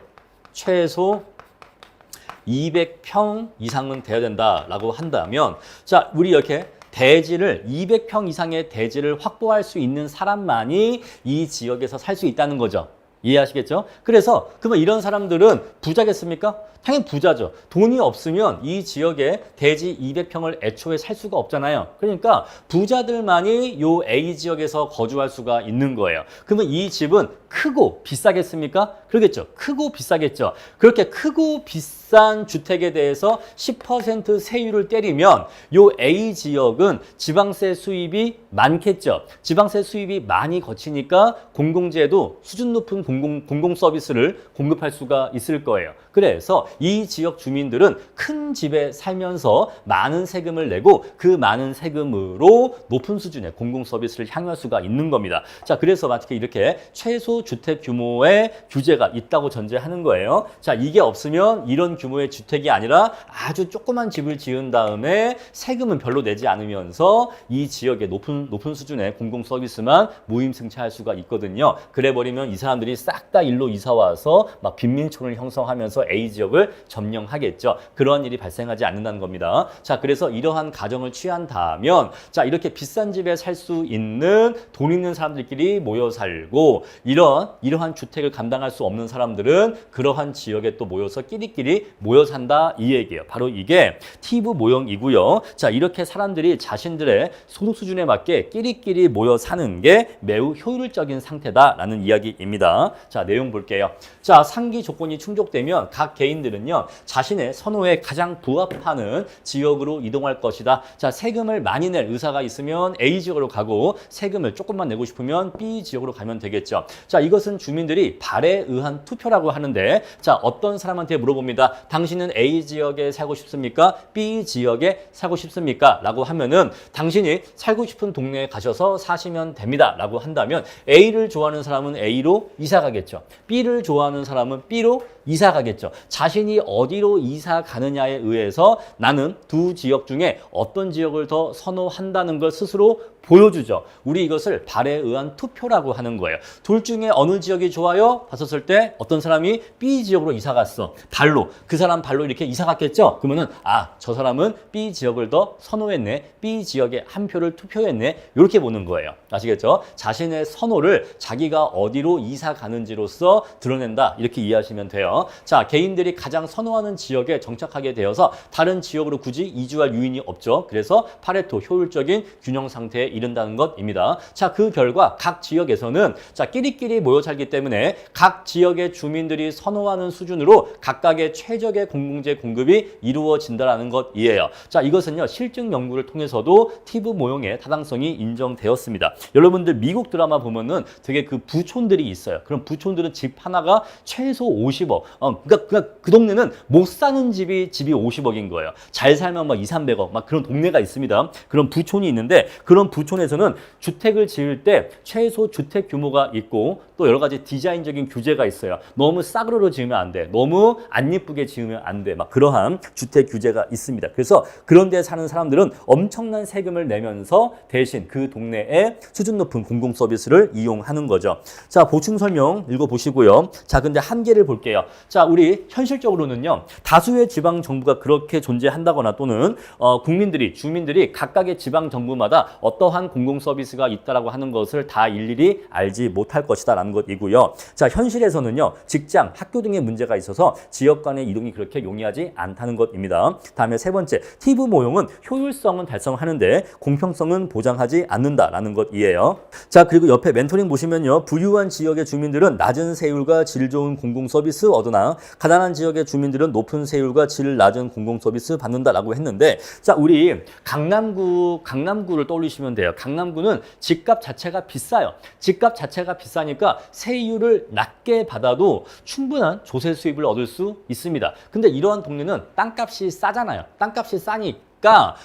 A: 최소 200평 이상은 돼야 된다라고 한다면 자, 우리 이렇게 대지를 200평 이상의 대지를 확보할 수 있는 사람만이 이 지역에서 살 수 있다는 거죠. 이해하시겠죠? 그래서 그러면 이런 사람들은 부자겠습니까? 당연히 부자죠. 돈이 없으면 이 지역에 대지 200평을 애초에 살 수가 없잖아요. 그러니까 부자들만이 요 A 지역에서 거주할 수가 있는 거예요. 그러면 이 집은 크고 비싸겠습니까? 그러겠죠. 크고 비싸겠죠. 그렇게 크고 비싼 주택에 대해서 10% 세율을 때리면 요 A 지역은 지방세 수입이 많겠죠. 지방세 수입이 많이 거치니까 공공재도 수준 높은 공공 서비스를 공급할 수가 있을 거예요. 그래서 이 지역 주민들은 큰 집에 살면서 많은 세금을 내고 그 많은 세금으로 높은 수준의 공공 서비스를 향유할 수가 있는 겁니다. 자, 그래서 마치 이렇게 최소 주택 규모의 규제가 있다고 전제하는 거예요. 자, 이게 없으면 이런 규모의 주택이 아니라 아주 조그만 집을 지은 다음에 세금은 별로 내지 않으면서 이 지역의 높은 수준의 공공 서비스만 무임승차할 수가 있거든요. 그래 버리면 이 사람들이 싹 다 일로 이사 와서 막 빈민촌을 형성하면서 A 지역을 점령하겠죠. 그러한 일이 발생하지 않는다는 겁니다. 자, 그래서 이러한 가정을 취한다면 자, 이렇게 비싼 집에 살 수 있는 돈 있는 사람들끼리 모여 살고 이러한 주택을 감당할 수 없는 사람들은 그러한 지역에 또 모여서 끼리끼리 모여 산다 이 얘기예요. 바로 이게 티브 모형이고요. 자, 이렇게 사람들이 자신들의 소득 수준에 맞게 끼리끼리 모여 사는 게 매우 효율적인 상태다라는 이야기입니다. 자, 내용 볼게요. 자, 상기 조건이 충족되면 각 개인들은요, 자신의 선호에 가장 부합하는 지역으로 이동할 것이다. 자, 세금을 많이 낼 의사가 있으면 A 지역으로 가고 세금을 조금만 내고 싶으면 B 지역으로 가면 되겠죠. 자, 이것은 주민들이 발에 의한 투표라고 하는데, 자, 어떤 사람한테 물어봅니다. 당신은 A 지역에 살고 싶습니까? B 지역에 살고 싶습니까? 라고 하면은 당신이 살고 싶은 동네에 가셔서 사시면 됩니다. 라고 한다면 A를 좋아하는 사람은 A로 이사 가겠죠. B를 좋아하는 사람은 B로 이사 가겠죠. 자신이 어디로 이사 가느냐에 의해서 나는 두 지역 중에 어떤 지역을 더 선호한다는 걸 스스로 보여주죠. 우리 이것을 발에 의한 투표라고 하는 거예요. 둘 중에 어느 지역이 좋아요? 봤었을 때 어떤 사람이 B 지역으로 이사 갔어. 발로. 그 사람 발로 이렇게 이사 갔겠죠? 그러면은 저 사람은 B 지역을 더 선호했네. B 지역에 한 표를 투표했네. 이렇게 보는 거예요. 아시겠죠? 자신의 선호를 자기가 어디로 이사 가는지로서 드러낸다. 이렇게 이해하시면 돼요. 자, 개인들이 가장 선호하는 지역에 정착하게 되어서 다른 지역으로 굳이 이주할 유인이 없죠. 그래서 파레토 효율적인 균형 상태에 이른다는 것입니다. 자, 그 결과 각 지역에서는 자, 끼리끼리 모여 살기 때문에 각 지역의 주민들이 선호하는 수준으로 각각의 최적의 공공재 공급이 이루어진다는 것이에요. 자, 이것은요, 실증 연구를 통해서도 티브 모형의 타당성이 인정되었습니다. 여러분들 미국 드라마 보면은 되게 그 부촌들이 있어요. 그럼 부촌들은 집 하나가 최소 50억. 그러니까 그 동네는 못 사는 집이 50억인 거예요. 잘 살면 막 2, 300억 막 그런 동네가 있습니다. 그런 부촌이 있는데 그런 부촌에서는 주택을 지을 때 최소 주택 규모가 있고 또 여러 가지 디자인적인 규제가 있어요. 너무 싸구려로 지으면 안 돼. 너무 안 예쁘게 지으면 안 돼. 막 그러한 주택 규제가 있습니다. 그래서 그런 데 사는 사람들은 엄청난 세금을 내면서 대신 그 동네에 수준 높은 공공 서비스를 이용하는 거죠. 자, 보충 설명 읽어보시고요. 자, 근데 한계를 볼게요. 자, 우리 현실적으로는요, 다수의 지방 정부가 그렇게 존재한다거나 또는 주민들이 각각의 지방 정부마다 어떠한 공공 서비스가 있다라고 하는 것을 다 일일이 알지 못할 것이다라는 것이고요. 자, 현실에서는요, 직장, 학교 등의 문제가 있어서 지역 간의 이동이 그렇게 용이하지 않다는 것입니다. 다음에 세 번째, 티브 모형은 효율성은 달성하는데 공평성은 보장하지 않는다라는 것이에요. 자, 그리고 옆에 멘토링 보시면요, 부유한 지역의 주민들은 낮은 세율과 질 좋은 공공 서비스 얻으나 가난한 지역의 주민들은 높은 세율과 질 낮은 공공 서비스 받는다라고 했는데, 자, 우리 강남구를 떠올리시면 돼요. 강남구는 집값 자체가 비싸요. 집값 자체가 비싸니까 세율을 낮게 받아도 충분한 조세 수입을 얻을 수 있습니다. 근데 이러한 동네는 땅값이 싸잖아요. 땅값이 싸니까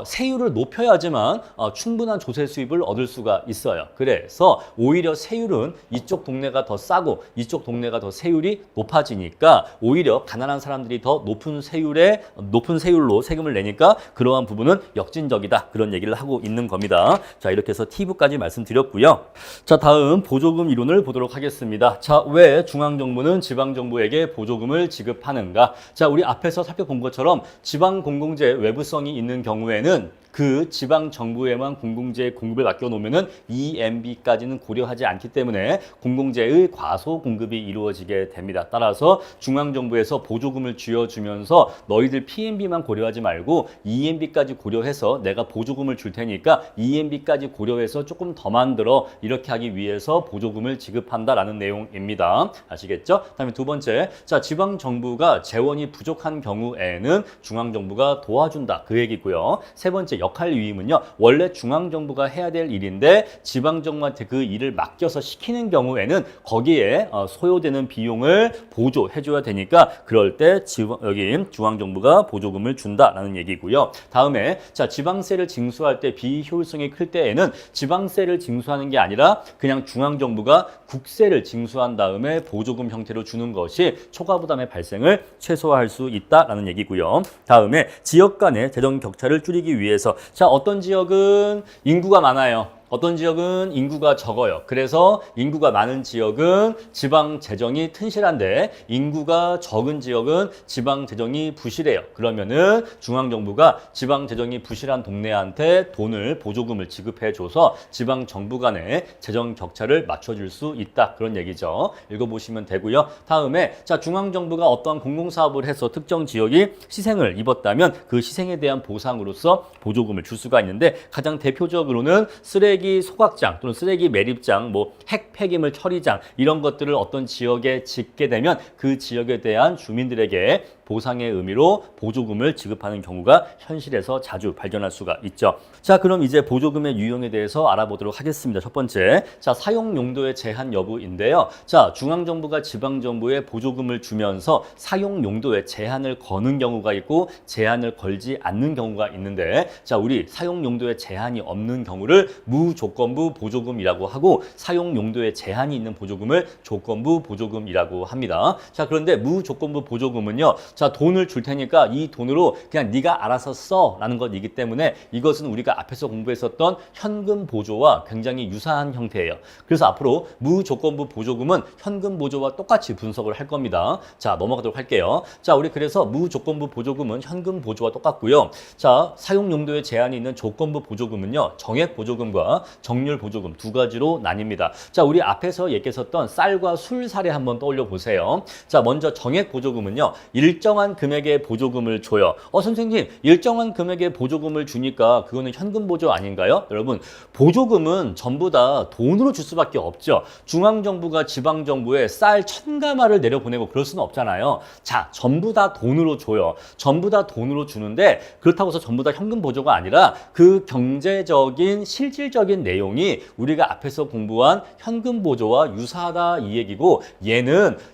A: 세율을 높여야지만 충분한 조세 수입을 얻을 수가 있어요. 그래서 오히려 세율은 이쪽 동네가 더 싸고 이쪽 동네가 더 세율이 높아지니까 오히려 가난한 사람들이 더 높은 세율로 세금을 내니까 그러한 부분은 역진적이다. 그런 얘기를 하고 있는 겁니다. 자, 이렇게 해서 티브까지 말씀드렸고요. 자, 다음 보조금 이론을 보도록 하겠습니다. 자, 왜 중앙정부는 지방정부에게 보조금을 지급하는가? 자, 우리 앞에서 살펴본 것처럼 지방공공재 외부성이 효율성이 있는 경우에는 그 지방 정부에만 공공재 공급을 맡겨놓으면은 EMB까지는 고려하지 않기 때문에 공공재의 과소 공급이 이루어지게 됩니다. 따라서 중앙정부에서 보조금을 쥐어주면서 너희들 PMB만 고려하지 말고 EMB까지 고려해서 내가 보조금을 줄 테니까 EMB까지 고려해서 조금 더 만들어 이렇게 하기 위해서 보조금을 지급한다라는 내용입니다. 아시겠죠? 다음에 두 번째, 자 지방 정부가 재원이 부족한 경우에는 중앙 정부가 도와준다 그 얘기고요. 세 번째 역할 위임은요. 원래 중앙 정부가 해야 될 일인데 지방 정부한테 그 일을 맡겨서 시키는 경우에는 거기에 소요되는 비용을 보조해 줘야 되니까 그럴 때 여기 중앙 정부가 보조금을 준다라는 얘기고요. 다음에 자 지방세를 징수할 때 비효율성이 클 때에는 지방세를 징수하는 게 아니라 그냥 중앙 정부가 국세를 징수한 다음에 보조금 형태로 주는 것이 초과 부담의 발생을 최소화할 수 있다라는 얘기고요. 다음에 지역 간의 재정 격차를 줄이기 위해서 자 어떤 지역은 인구가 많아요. 어떤 지역은 인구가 적어요. 그래서 인구가 많은 지역은 지방 재정이 튼실한데 인구가 적은 지역은 지방 재정이 부실해요. 그러면은 중앙 정부가 지방 재정이 부실한 동네한테 돈을 보조금을 지급해줘서 지방 정부 간의 재정 격차를 맞춰줄 수 있다. 그런 얘기죠. 읽어보시면 되고요. 다음에 자 중앙 정부가 어떤 공공사업을 해서 특정 지역이 희생을 입었다면 그 희생에 대한 보상으로서 보조금을 줄 수가 있는데 가장 대표적으로는 쓰레기 소각장 또는 쓰레기 매립장, 뭐 핵 폐기물 처리장 이런 것들을 어떤 지역에 짓게 되면 그 지역에 대한 주민들에게 보상의 의미로 보조금을 지급하는 경우가 현실에서 자주 발견할 수가 있죠. 자, 그럼 이제 보조금의 유형에 대해서 알아보도록 하겠습니다. 첫 번째, 자 사용 용도의 제한 여부인데요. 자 중앙정부가 지방정부에 보조금을 주면서 사용 용도에 제한을 거는 경우가 있고 제한을 걸지 않는 경우가 있는데 자 우리 사용 용도에 제한이 없는 경우를 무조건부 보조금이라고 하고 사용 용도에 제한이 있는 보조금을 조건부 보조금이라고 합니다. 자 그런데 무조건부 보조금은요. 자 돈을 줄 테니까 이 돈으로 그냥 네가 알아서 써 라는 것이기 때문에 이것은 우리가 앞에서 공부했었던 현금 보조와 굉장히 유사한 형태예요. 그래서 앞으로 무조건부 보조금은 현금 보조와 똑같이 분석을 할 겁니다. 자 넘어가도록 할게요. 자 우리 그래서 무조건부 보조금은 현금 보조와 똑같고요. 자 사용 용도에 제한이 있는 조건부 보조금은요. 정액 보조금과 정률 보조금 두 가지로 나뉩니다. 자 우리 앞에서 얘기했었던 쌀과 술 사례 한번 떠올려 보세요. 자 먼저 정액 보조금은요. 일정한 금액의 보조금을 줘요. 선생님 일정한 금액의 보조금을 주니까 그거는 현금 보조 아닌가요? 여러분 보조금은 전부 다 돈으로 줄 수밖에 없죠. 중앙정부가 지방정부에 쌀 1000가마를 내려보내고 그럴 수는 없잖아요. 자 전부 다 돈으로 줘요. 전부 다 돈으로 주는데 그렇다고 해서 전부 다 현금 보조가 아니라 그 경제적인 실질적인 내용이 우리가 앞에서 공부한 현금 보조와 유사하다 이 얘기고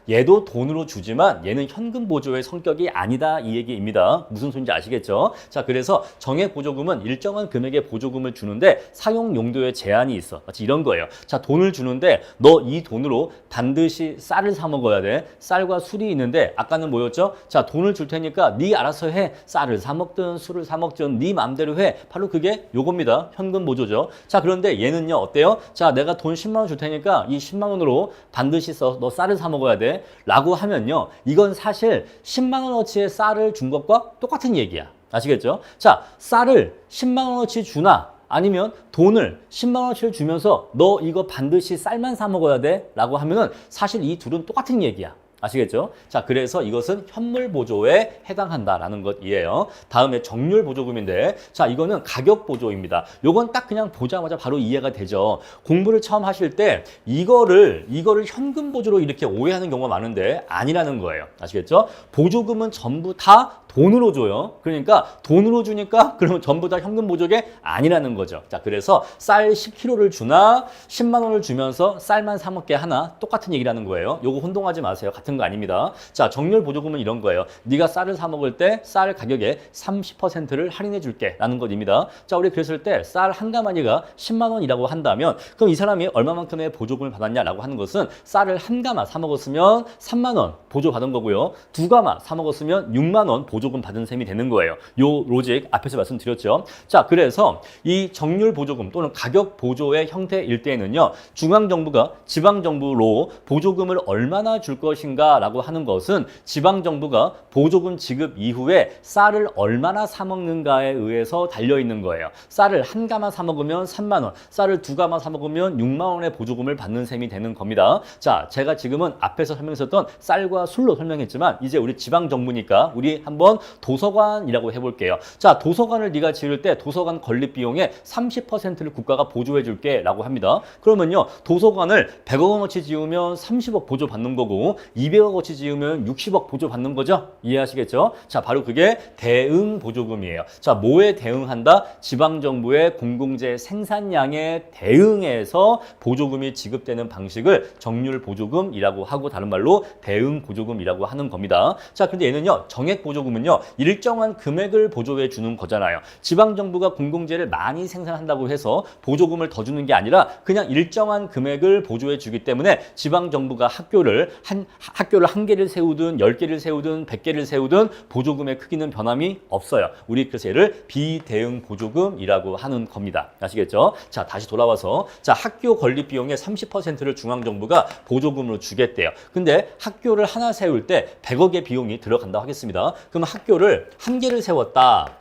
A: 얘도 돈으로 주지만 얘는 현금 보조의 성격이 아니다 이 얘기입니다. 무슨 소리인지 아시겠죠? 자 그래서 정액 보조금은 일정한 금액의 보조금을 주는데 사용 용도에 제한이 있어. 마치 이런 거예요. 자 돈을 주는데 너 이 돈으로 반드시 쌀을 사 먹어야 돼. 쌀과 술이 있는데 아까는 뭐였죠? 자 돈을 줄 테니까 네 알아서 해. 쌀을 사 먹든 술을 사 먹든 네 맘대로 해. 바로 그게 요겁니다. 현금 보조죠. 자 그런데 얘는요 어때요? 자 내가 돈 10만 원 줄 테니까 이 10만 원으로 반드시 너 쌀을 사 먹어야 돼 라고 하면요 이건 사실 10만 원어치의 쌀을 준 것과 똑같은 얘기야. 아시겠죠? 자 쌀을 10만 원어치 주나 아니면 돈을 10만 원어치를 주면서 너 이거 반드시 쌀만 사 먹어야 돼 라고 하면은 사실 이 둘은 똑같은 얘기야. 아시겠죠? 자, 그래서 이것은 현물 보조에 해당한다라는 것이에요. 다음에 정률 보조금인데, 자, 이거는 가격 보조입니다. 요건 딱 그냥 보자마자 바로 이해가 되죠. 공부를 처음 하실 때 이거를 현금 보조로 이렇게 오해하는 경우가 많은데 아니라는 거예요. 아시겠죠? 보조금은 전부 다 돈으로 줘요. 그러니까 돈으로 주니까 그러면 전부 다 현금 보조게 아니라는 거죠. 자, 그래서 쌀 10kg를 주나 10만 원을 주면서 쌀만 사 먹게 하나 똑같은 얘기라는 거예요. 요거 혼동하지 마세요. 같은 거 아닙니다. 자, 정률 보조금은 이런 거예요. 네가 쌀을 사 먹을 때 쌀 가격의 30%를 할인해 줄게 라는 것입니다. 자, 우리 그랬을 때 쌀 한 가마니가 10만 원이라고 한다면 그럼 이 사람이 얼마만큼의 보조금을 받았냐라고 하는 것은 쌀을 한 가마 사 먹었으면 3만 원 보조 받은 거고요. 두 가마 사 먹었으면 6만 원 보조 보조금 받은 셈이 되는 거예요. 요 로직 앞에서 말씀드렸죠. 자, 그래서 이 정률 보조금 또는 가격 보조의 형태일 때에는요, 중앙정부가 지방정부로 보조금을 얼마나 줄 것인가라고 하는 것은 지방정부가 보조금 지급 이후에 쌀을 얼마나 사 먹는가에 의해서 달려 있는 거예요. 쌀을 한 가마 사 먹으면 3만 원, 쌀을 두 가마 사 먹으면 6만 원의 보조금을 받는 셈이 되는 겁니다. 자, 제가 지금은 앞에서 설명했었던 쌀과 술로 설명했지만 이제 우리 지방정부니까 우리 한번 도서관이라고 해볼게요. 자, 도서관을 네가 지을 때 도서관 건립 비용의 30%를 국가가 보조해 줄게 라고 합니다. 그러면요, 도서관을 100억 원어치 지으면 30억 보조 받는 거고 200억 원어치 지으면 60억 보조 받는 거죠. 이해하시겠죠? 자, 바로 그게 대응 보조금이에요. 자, 뭐에 대응한다? 지방정부의 공공재 생산량에 대응해서 보조금이 지급되는 방식을 정률 보조금이라고 하고 다른 말로 대응 보조금이라고 하는 겁니다. 자, 근데 얘는요, 정액 보조금은요, 일정한 금액을 보조해 주는 거잖아요. 지방정부가 공공재를 많이 생산한다고 해서 보조금을 더 주는 게 아니라 그냥 일정한 금액을 보조해 주기 때문에 지방정부가 학교를 한 개를 세우든 10개를 세우든 100개를 세우든 보조금의 크기는 변함이 없어요. 우리 그래서 얘를 비대응 보조금이라고 하는 겁니다. 아시겠죠? 자, 다시 돌아와서 자, 학교 건립 비용의 30%를 중앙정부가 보조금으로 주겠대요. 근데 학교를 하나 세울 때 100억의 비용이 들어간다고 하겠습니다. 그럼 학교를 한 개를 세웠다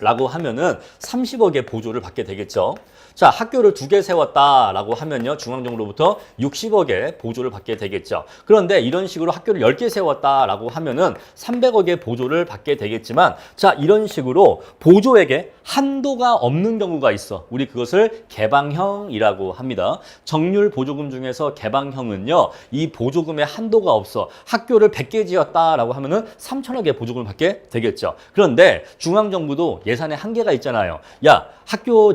A: 라고 하면은 30억의 보조를 받게 되겠죠. 자, 학교를 2개 세웠다라고 하면요, 중앙정부로부터 60억의 보조를 받게 되겠죠. 그런데 이런 식으로 학교를 10개 세웠다라고 하면은 300억의 보조를 받게 되겠지만, 자, 이런 식으로 보조액에 한도가 없는 경우가 있어. 우리 그것을 개방형이라고 합니다. 정률 보조금 중에서 개방형은요, 이 보조금에 한도가 없어. 학교를 100개 지었다라고 하면은 3천억의 보조금을 받게 되겠죠. 그런데 중앙정부도 예산에 한계가 있잖아요. 야, 학교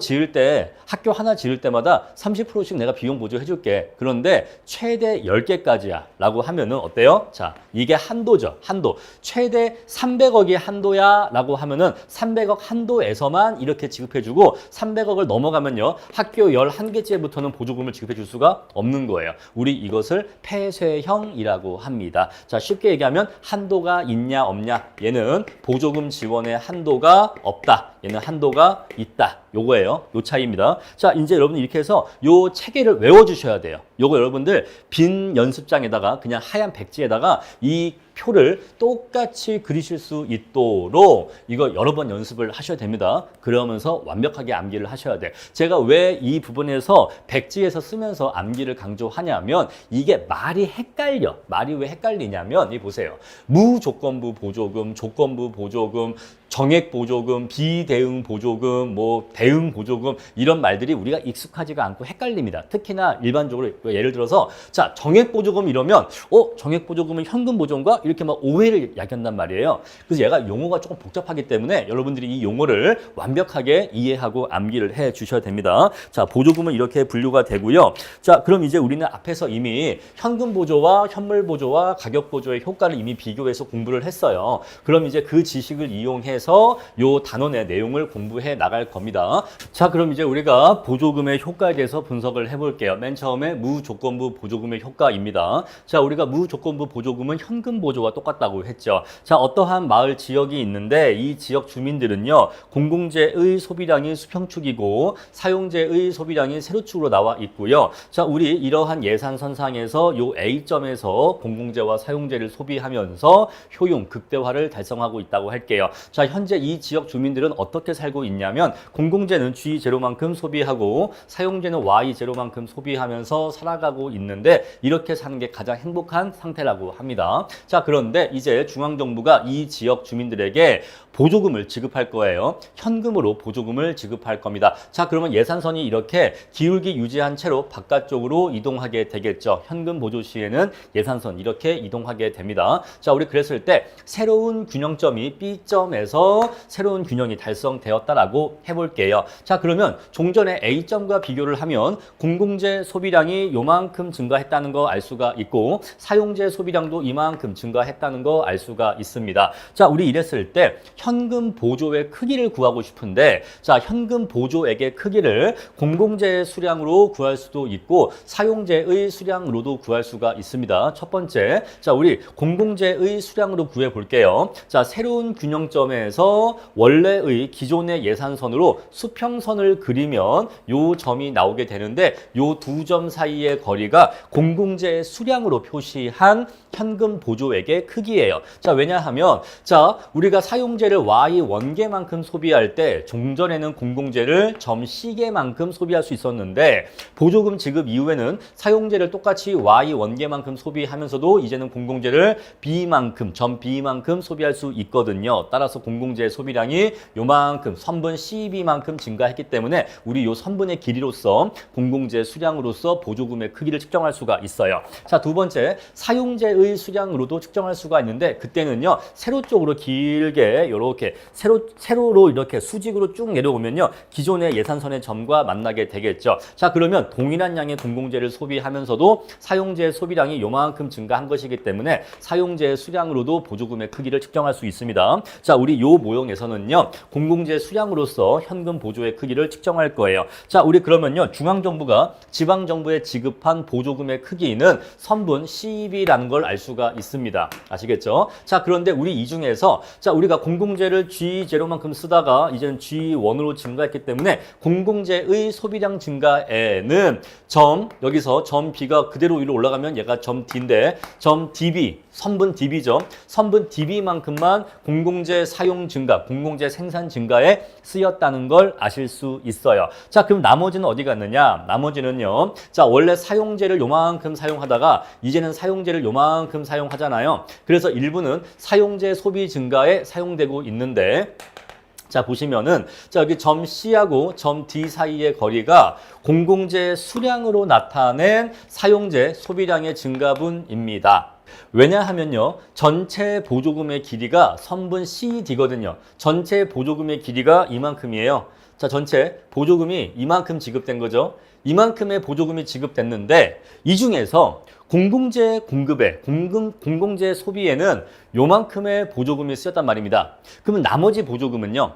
A: 하나 지을 때마다 30%씩 내가 비용 보조해 줄게. 그런데 최대 10개까지야 라고 하면은 어때요? 자, 이게 한도죠. 한도. 최대 300억이 한도야 라고 하면은 300억 한도에서만 이렇게 지급해 주고 300억을 넘어가면요, 학교 11개째부터는 보조금을 지급해 줄 수가 없는 거예요. 우리 이것을 폐쇄형이라고 합니다. 자, 쉽게 얘기하면 한도가 있냐 없냐, 얘는 보조금 지원에 한도가 없다, 얘는 한도가 있다. 요거예요. 요 차이입니다. 자, 이제 여러분 이렇게 해서 요 체계를 외워주셔야 돼요. 요거 여러분들 빈 연습장에다가 그냥 하얀 백지에다가 이 표를 똑같이 그리실 수 있도록 이거 여러 번 연습을 하셔야 됩니다. 그러면서 완벽하게 암기를 하셔야 돼. 제가 왜 이 부분에서 백지에서 쓰면서 암기를 강조하냐면 이게 말이 헷갈려. 말이 왜 헷갈리냐면 이 보세요. 무조건부 보조금, 조건부 보조금, 정액 보조금, 비대응 보조금, 뭐 대응 보조금, 이런 말들이 우리가 익숙하지가 않고 헷갈립니다. 특히나 일반적으로 예를 들어서 자, 정액 보조금 이러면 정액 보조금은 현금 보조금과 이렇게 막 오해를 야기한단 말이에요. 그래서 얘가 용어가 조금 복잡하기 때문에 여러분들이 이 용어를 완벽하게 이해하고 암기를 해 주셔야 됩니다. 자, 보조금은 이렇게 분류가 되고요. 자, 그럼 이제 우리는 앞에서 이미 현금 보조와 현물 보조와 가격 보조의 효과를 이미 비교해서 공부를 했어요. 그럼 이제 그 지식을 이용해서 요 단원의 내용을 공부해 나갈 겁니다. 자, 그럼 이제 우리가 보조금의 효과에 대해서 분석을 해볼게요. 맨 처음에 무조건부 보조금의 효과입니다. 자, 우리가 무조건부 보조금은 현금 보조와 똑같다고 했죠. 자, 어떠한 마을 지역이 있는데 이 지역 주민들은요, 공공재의 소비량이 수평축이고 사용재의 소비량이 세로축으로 나와 있고요. 자, 우리 이러한 예산선상에서 요 A점에서 공공재와 사용재를 소비하면서 효용 극대화를 달성하고 있다고 할게요. 자, 현재 이 지역 주민들은 어떻게 살고 있냐면 공공재는 G0만큼 소비하고 사용재는 Y0만큼 소비하면서 살아가고 있는데 이렇게 사는 게 가장 행복한 상태라고 합니다. 자, 그런데 이제 중앙정부가 이 지역 주민들에게 보조금을 지급할 거예요. 현금으로 보조금을 지급할 겁니다. 자, 그러면 예산선이 이렇게 기울기 유지한 채로 바깥쪽으로 이동하게 되겠죠. 현금 보조 시에는 예산선 이렇게 이동하게 됩니다. 자, 우리 그랬을 때 새로운 균형점이 B점에서 점에서 새로운 균형이 달성되었다라고 해볼게요. 자, 그러면 종전의 A점과 비교를 하면 공공재 소비량이 요만큼 증가했다는 거 알 수가 있고 사용재 소비량도 이만큼 증가했다는 거 알 수가 있습니다. 자, 우리 이랬을 때 현금 보조의 크기를 구하고 싶은데 자, 현금 보조액의 크기를 공공재의 수량으로 구할 수도 있고 사용재의 수량으로도 구할 수가 있습니다. 첫 번째, 자, 우리 공공재의 수량으로 구해 볼게요. 자, 새로운 균형점에서 원래의 기존의 예산선으로 수평선을 그리면 요 점이 나오게 되는데 요 두 점 사이의 거리가 공공재의 수량으로 표시한 현금 보조액의 크기예요. 자, 왜냐하면 자, 우리가 사용재를 Y 원개만큼 소비할 때 종전에는 공공재를 점 C개만큼 소비할 수 있었는데 보조금 지급 이후에는 사용재를 똑같이 Y 원개만큼 소비하면서도 이제는 공공재를 B만큼, 점 B만큼 소비할 수 있거든요. 따라서 공공재의 소비량이 요만큼 선분 CB만큼 증가했기 때문에 우리 요 선분의 길이로서 공공재 수량으로서 보조금의 크기를 측정할 수가 있어요. 자, 두 번째, 사용재의 수량으로도 측정할 수가 있는데 그때는요, 세로 쪽으로 길게 이렇게 세로로 이렇게 수직으로 쭉 내려오면요, 기존의 예산선의 점과 만나게 되겠죠. 자, 그러면 동일한 양의 공공재를 소비하면서도 사용재의 소비량이 요만큼 증가한 것이기 때문에 사용재의 수량으로도 보조금의 크기를 측정할 수 있습니다. 자, 우리 요 모형에서는요, 공공재 수량으로서 현금 보조의 크기를 측정할 거예요. 자, 우리 그러면요, 중앙정부가 지방정부에 지급한 보조금의 크기는 선분 CB라는 걸 알 수가 있습니다. 아시겠죠? 자, 그런데 우리 이 중에서 자, 우리가 공공재를 G0만큼 쓰다가 이제는 G1으로 증가했기 때문에 공공재의 소비량 증가에는 여기서 점 B가 그대로 위로 올라가면 얘가 점 D인데 점 DB, 선분 DB죠. 선분 DB만큼만 공공재 사용 증가, 공공재 생산 증가에 쓰였다는 걸 아실 수 있어요. 자, 그럼 나머지는 어디 갔느냐? 나머지는요. 자, 원래 사용재를 요만큼 사용하다가 이제는 사용재를 요만큼 사용하잖아요. 그래서 일부는 사용재 소비 증가에 사용되고 있는데 자, 보시면은 자, 여기 점 C하고 점 D 사이의 거리가 공공재 수량으로 나타낸 사용재 소비량의 증가분입니다. 왜냐하면요, 전체 보조금의 길이가 선분 CD거든요. 전체 보조금의 길이가 이만큼이에요. 자, 전체 보조금이 이만큼 지급된 거죠. 이만큼의 보조금이 지급됐는데 이 중에서 공공재 공급에, 공공재 소비에는 요만큼의 보조금이 쓰였단 말입니다. 그러면 나머지 보조금은요,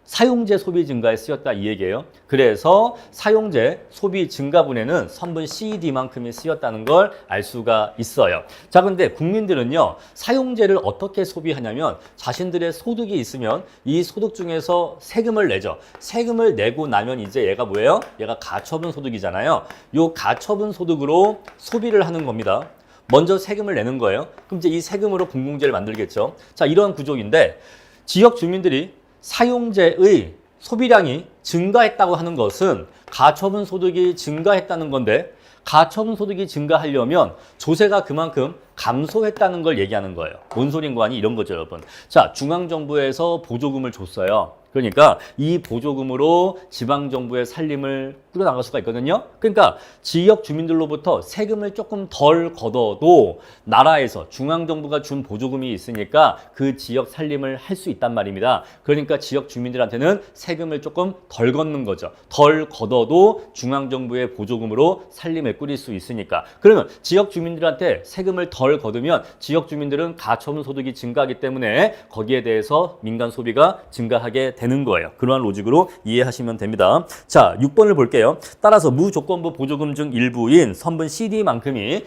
A: 사용재 소비 증가에 쓰였다 이 얘기예요. 그래서 사용재 소비 증가분에는 선분 CD만큼이 쓰였다는 걸 알 수가 있어요. 자, 근데 국민들은요, 사용재를 어떻게 소비하냐면 자신들의 소득이 있으면 이 소득 중에서 세금을 내죠. 세금을 내고 나면 이제 얘가 뭐예요? 얘가 가처분 소득이잖아요. 요 가처분 소득으로 소비를 하는 겁니다. 먼저 세금을 내는 거예요. 그럼 이제 이 세금으로 공공재를 만들겠죠. 자, 이런 구조인데 지역 주민들이 사용재의 소비량이 증가했다고 하는 것은 가처분 소득이 증가했다는 건데 가처분 소득이 증가하려면 조세가 그만큼 감소했다는 걸 얘기하는 거예요. 뭔 소린가 하니 이런 거죠, 여러분. 자, 중앙정부에서 보조금을 줬어요. 그러니까 이 보조금으로 지방정부의 살림을 꾸려나갈 수가 있거든요. 그러니까 지역 주민들로부터 세금을 조금 덜 걷어도 나라에서 중앙정부가 준 보조금이 있으니까 그 지역 살림을 할 수 있단 말입니다. 그러니까 지역 주민들한테는 세금을 조금 덜 걷는 거죠. 덜 걷어도 중앙정부의 보조금으로 살림을 꾸릴 수 있으니까. 그러면 지역 주민들한테 세금을 덜 걷으면 지역 주민들은 가처분 소득이 증가하기 때문에 거기에 대해서 민간 소비가 증가하게 되는 거예요. 그러한 로직으로 이해하시면 됩니다. 자, 6번을 볼게요. 따라서 무조건부 보조금 중 일부인 선분 CD만큼이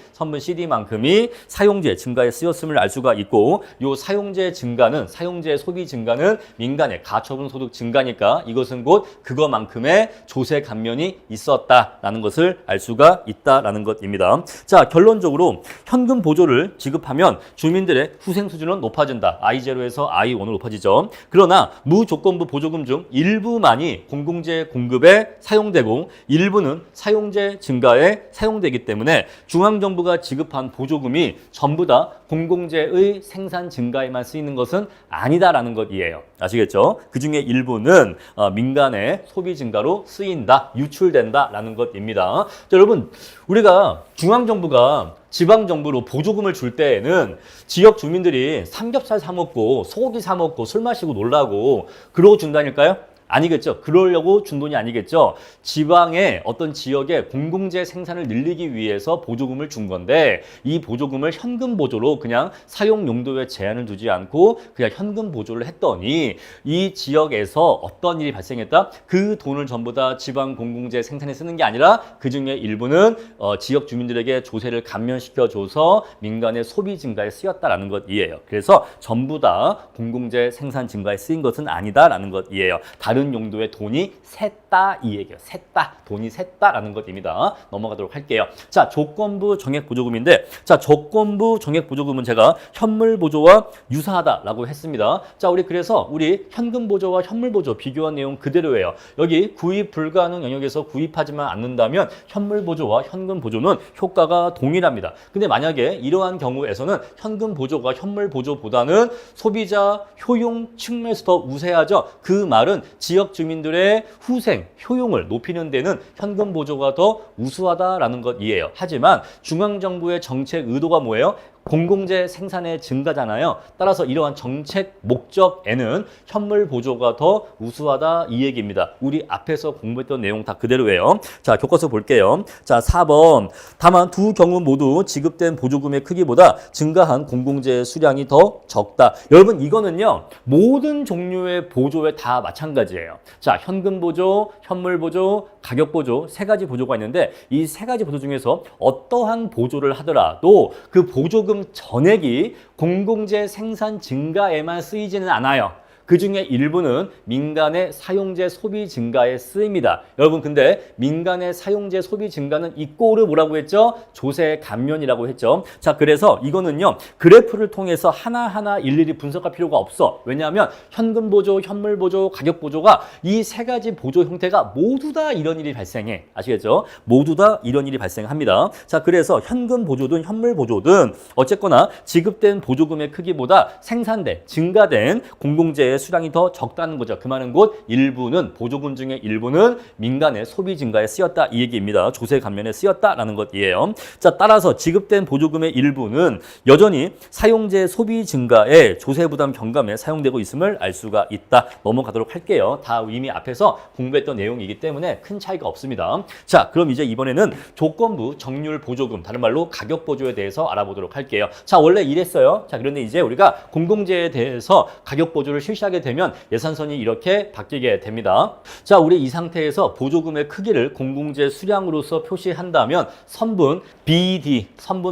A: 사용재 증가에 쓰였음을 알 수가 있고 요 사용재 증가는 사용재 소비 증가는 민간의 가처분 소득 증가니까 이것은 곧 그거만큼의 조세 감면이 있었다라는 것을 알 수가 있다라는 것입니다. 자, 결론적으로 현금 보조를 지급하면 주민들의 후생 수준은 높아진다. I0에서 I1으로 높아지죠. 그러나 무조건부 보조금 중 일부만이 공공재 공급에 사용되고 일부는 사용재 증가에 사용되기 때문에 중앙정부가 지급한 보조금이 전부 다 공공재의 생산 증가에만 쓰이는 것은 아니다라는 것이에요. 아시겠죠? 그 중에 일부는 민간의 소비 증가로 쓰인다, 유출된다라는 것입니다. 자, 여러분, 우리가 중앙정부가 지방정부로 보조금을 줄 때에는 지역 주민들이 삼겹살 사 먹고 소고기 사 먹고 술 마시고 놀라고 그러고 준다니까요? 아니겠죠. 그러려고 준 돈이 아니겠죠. 지방의 어떤 지역의 공공재 생산을 늘리기 위해서 보조금을 준 건데 이 보조금을 현금 보조로 그냥 사용 용도에 제한을 두지 않고 그냥 현금 보조를 했더니 이 지역에서 어떤 일이 발생했다? 그 돈을 전부 다 지방 공공재 생산에 쓰는 게 아니라 그중에 일부는 지역 주민들에게 조세를 감면시켜줘서 민간의 소비 증가에 쓰였다라는 것이에요. 그래서 전부 다 공공재 생산 증가에 쓰인 것은 아니다라는 것이에요. 다른 용도의 돈이 샜다 이 얘기예요. 샜다. 돈이 샜다라는 것입니다. 넘어가도록 할게요. 자, 조건부 정액보조금인데 자, 조건부 정액보조금은 제가 현물보조와 유사하다라고 했습니다. 자, 그래서 우리 현금보조와 현물보조 비교한 내용 그대로예요. 여기 구입 불가능 영역에서 구입하지만 않는다면 현물보조와 현금보조는 효과가 동일합니다. 근데 만약에 이러한 경우에서는 현금보조가 현물보조보다는 소비자 효용 측면에서 더 우세하죠. 그 말은 지역 주민들의 후생, 효용을 높이는 데는 현금 보조가 더 우수하다라는 것이에요. 하지만 중앙정부의 정책 의도가 뭐예요? 공공재 생산의 증가잖아요. 따라서 이러한 정책 목적에는 현물 보조가 더 우수하다 이 얘기입니다. 우리 앞에서 공부했던 내용 다 그대로예요. 자, 교과서 볼게요. 자, 4번. 다만 두 경우 모두 지급된 보조금의 크기보다 증가한 공공재 수량이 더 적다. 여러분 이거는요. 모든 종류의 보조에 다 마찬가지예요. 자, 현금 보조, 현물 보조, 가격 보조 세 가지 보조가 있는데 이 세 가지 보조 중에서 어떠한 보조를 하더라도 그 보조금 전액이 공공재 생산 증가에만 쓰이지는 않아요. 그 중에 일부는 민간의 사용재 소비 증가에 쓰입니다. 여러분 근데 민간의 사용재 소비 증가는 이 꼴을 뭐라고 했죠? 조세 감면이라고 했죠. 자, 그래서 이거는요. 그래프를 통해서 하나하나 일일이 분석할 필요가 없어. 왜냐하면 현금 보조, 현물 보조, 가격 보조가 이 세 가지 보조 형태가 모두 다 이런 일이 발생해. 아시겠죠? 모두 다 이런 일이 발생합니다. 자, 그래서 현금 보조든 현물 보조든 어쨌거나 지급된 보조금의 크기보다 생산된, 증가된 공공재 수량이 더 적다는 거죠. 그 말은 곧 일부는 보조금 중에 일부는 민간의 소비 증가에 쓰였다 이 얘기입니다. 조세 감면에 쓰였다라는 것이에요. 자, 따라서 지급된 보조금의 일부는 여전히 사용재 소비 증가에 조세 부담 경감에 사용되고 있음을 알 수가 있다. 넘어가도록 할게요. 다 이미 앞에서 공부했던 내용이기 때문에 큰 차이가 없습니다. 자, 그럼 이제 이번에는 조건부 정률 보조금, 다른 말로 가격 보조에 대해서 알아보도록 할게요. 자, 원래 이랬어요. 자, 그런데 이제 우리가 공공재에 대해서 가격 보조를 실시하게 되면 예산선이 이렇게 바뀌게 됩니다. 자, 우리 이 상태에서 보조금의 크기를 공공재 수량으로서 표시한다면 선분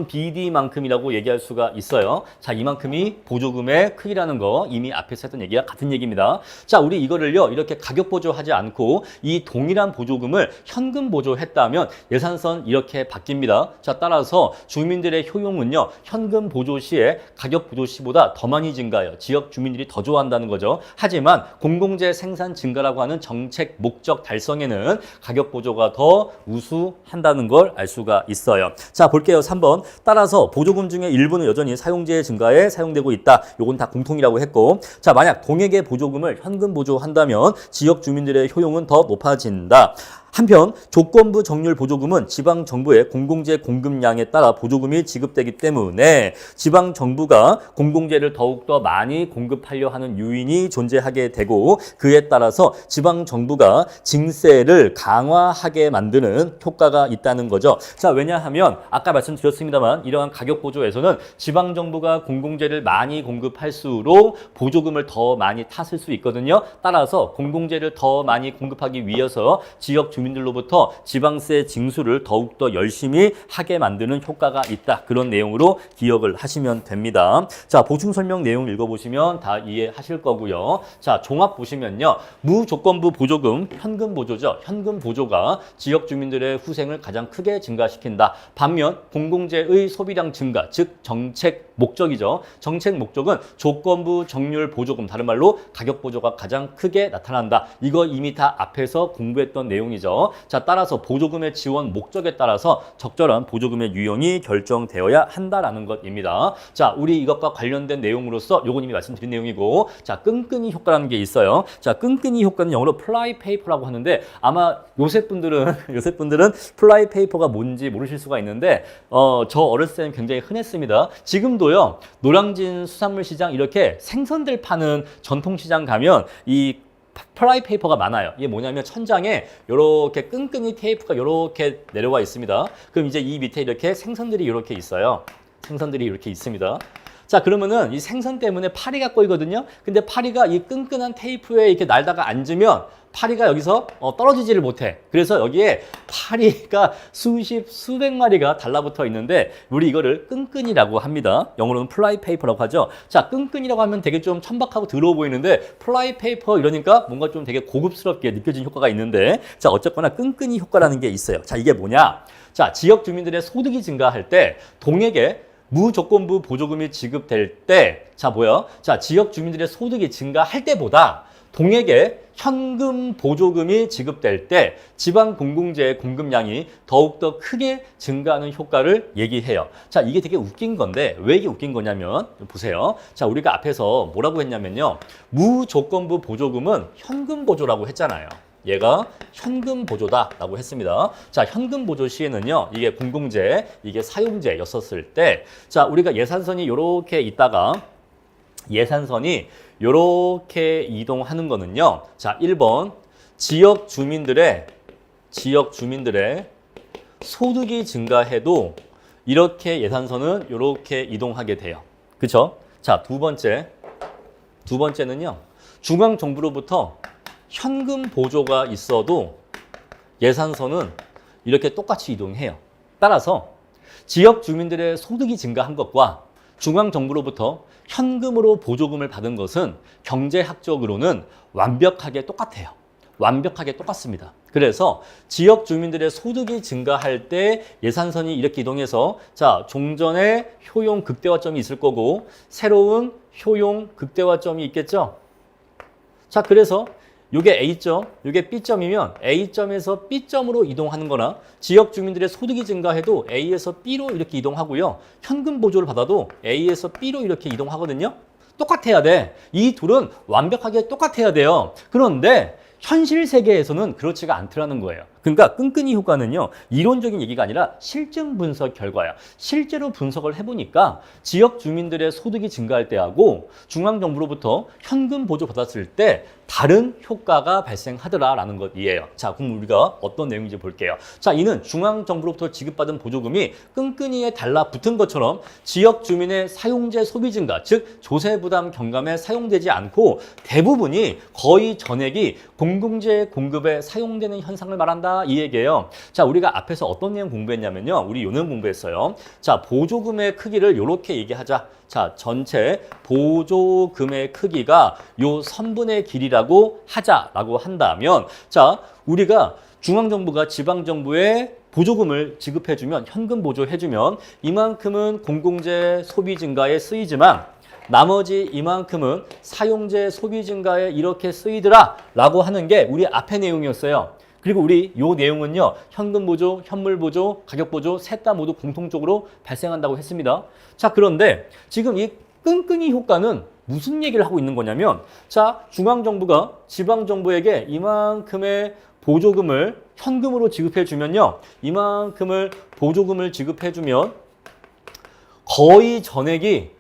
A: BD만큼이라고 얘기할 수가 있어요. 자, 이만큼이 보조금의 크기라는 거 이미 앞에서 했던 얘기와 같은 얘기입니다. 자, 우리 이거를요 이렇게 가격 보조하지 않고 이 동일한 보조금을 현금 보조했다면 예산선 이렇게 바뀝니다. 자, 따라서 주민들의 효용은요 현금 보조 시에 가격 보조 시보다 더 많이 증가해요. 지역 주민들이 더 좋아한다는 거죠. 하지만 공공재 생산 증가라고 하는 정책 목적 달성에는 가격 보조가 더 우수한다는 걸 알 수가 있어요. 자, 볼게요. 3번. 따라서 보조금 중에 일부는 여전히 사용재 증가에 사용되고 있다. 요건 다 공통이라고 했고, 자, 만약 동액의 보조금을 현금 보조한다면 지역 주민들의 효용은 더 높아진다. 한편 조건부 정률 보조금은 지방정부의 공공재 공급량에 따라 보조금이 지급되기 때문에 지방정부가 공공재를 더욱더 많이 공급하려 하는 요인이 존재하게 되고 그에 따라서 지방정부가 징세를 강화하게 만드는 효과가 있다는 거죠. 자, 왜냐하면 아까 말씀드렸습니다만 이러한 가격 보조에서는 지방정부가 공공재를 많이 공급할수록 보조금을 더 많이 탔을 수 있거든요. 따라서 공공재를 더 많이 공급하기 위해서 지역 주민들로부터 지방세 징수를 더욱더 열심히 하게 만드는 효과가 있다. 그런 내용으로 기억을 하시면 됩니다. 자, 보충 설명 내용 읽어보시면 다 이해하실 거고요. 자, 종합 보시면요. 무조건부 보조금, 현금 보조죠. 현금 보조가 지역 주민들의 후생을 가장 크게 증가시킨다. 반면 공공재의 소비량 증가, 즉 정책 목적이죠. 정책 목적은 조건부, 정률, 보조금, 다른 말로 가격 보조가 가장 크게 나타난다. 이거 이미 다 앞에서 공부했던 내용이죠. 자, 따라서 보조금의 지원 목적에 따라서 적절한 보조금의 유형이 결정되어야 한다라는 것입니다. 자, 우리 이것과 관련된 내용으로서 요건 이미 말씀드린 내용이고, 자, 끈끈이 효과라는 게 있어요. 자, 끈끈이 효과는 영어로 플라이 페이퍼라고 하는데 아마 요새 분들은 플라이 페이퍼가 뭔지 모르실 수가 있는데 저 어렸을 때는 굉장히 흔했습니다. 지금도요. 노량진 수산물 시장 이렇게 생선들 파는 전통 시장 가면 이 플라이 페이퍼가 많아요. 이게 뭐냐면 천장에 이렇게 끈끈이 테이프가 이렇게 내려와 있습니다. 그럼 이제 이 밑에 이렇게 생선들이 이렇게 있어요. 생선들이 이렇게 있습니다. 자, 그러면은 이 생선 때문에 파리가 꼬이거든요. 근데 파리가 이 끈끈한 테이프에 이렇게 날다가 앉으면 파리가 여기서 떨어지지를 못해. 그래서 여기에 파리가 수백 마리가 달라붙어 있는데 우리 이거를 끈끈이라고 합니다. 영어로는 플라이 페이퍼라고 하죠. 자, 끈끈이라고 하면 되게 좀 천박하고 더러워 보이는데 플라이 페이퍼 이러니까 뭔가 좀 되게 고급스럽게 느껴지는 효과가 있는데, 자, 어쨌거나 끈끈이 효과라는 게 있어요. 자, 이게 뭐냐? 자, 지역 주민들의 소득이 증가할 때 동액의 무조건부 보조금이 지급될 때, 자, 자, 지역 주민들의 소득이 증가할 때보다 동액의 현금 보조금이 지급될 때 지방 공공재의 공급량이 더욱더 크게 증가하는 효과를 얘기해요. 자, 이게 되게 웃긴 건데 왜 이게 웃긴 거냐면 보세요. 자, 우리가 앞에서 뭐라고 했냐면요. 무조건부 보조금은 현금 보조라고 했잖아요. 얘가 현금 보조다라고 했습니다. 자, 현금 보조 시에는요, 이게 공공재, 이게 사용재였었을 때, 자, 우리가 예산선이 이렇게 있다가 예산선이 이렇게 이동하는 거는요. 자, 1번 지역 주민들의 소득이 증가해도 이렇게 예산선은 이렇게 이동하게 돼요. 그렇죠? 자, 두 번째는요. 중앙 정부로부터 현금 보조가 있어도 예산선은 이렇게 똑같이 이동해요. 따라서 지역 주민들의 소득이 증가한 것과 중앙 정부로부터 현금으로 보조금을 받은 것은 경제학적으로는 완벽하게 똑같아요. 완벽하게 똑같습니다. 그래서 지역 주민들의 소득이 증가할 때 예산선이 이렇게 이동해서, 자, 종전에 효용 극대화점이 있을 거고 새로운 효용 극대화점이 있겠죠. 자, 그래서 요게 A점, 요게 B점이면 A점에서 B점으로 이동하는 거나 지역 주민들의 소득이 증가해도 A에서 B로 이렇게 이동하고요. 현금 보조를 받아도 A에서 B로 이렇게 이동하거든요. 똑같아야 돼. 이 둘은 완벽하게 똑같아야 돼요. 그런데 현실 세계에서는 그렇지가 않더라는 거예요. 그러니까 끈끈이 효과는요, 이론적인 얘기가 아니라 실증 분석 결과야. 실제로 분석을 해보니까 지역 주민들의 소득이 증가할 때하고 중앙정부로부터 현금 보조 받았을 때 다른 효과가 발생하더라라는 것이에요. 자, 그럼 우리가 어떤 내용인지 볼게요. 자, 이는 중앙정부로부터 지급받은 보조금이 끈끈이에 달라붙은 것처럼 지역 주민의 사용재 소비 증가, 즉 조세 부담 경감에 사용되지 않고 대부분이 거의 전액이 공공재 공급에 사용되는 현상을 말한다. 이 얘기예요. 자, 우리가 앞에서 어떤 내용 공부했냐면요. 우리 요 내용 공부했어요. 자, 보조금의 크기를 이렇게 얘기하자. 자, 전체 보조금의 크기가 요 선분의 길이라고 하자라고 한다면, 자, 우리가 중앙정부가 지방정부에 보조금을 지급해주면, 현금 보조해주면 이만큼은 공공재 소비 증가에 쓰이지만 나머지 이만큼은 사용재 소비 증가에 이렇게 쓰이더라 라고 하는 게 우리 앞의 내용이었어요. 그리고 우리 요 내용은요, 현금 보조, 현물 보조, 가격 보조 셋 다 모두 공통적으로 발생한다고 했습니다. 자, 그런데 지금 이 끈끈이 효과는 무슨 얘기를 하고 있는 거냐면, 자, 중앙정부가 지방정부에게 이만큼의 보조금을 현금으로 지급해 주면요, 이만큼을 보조금을 지급해 주면 거의 전액이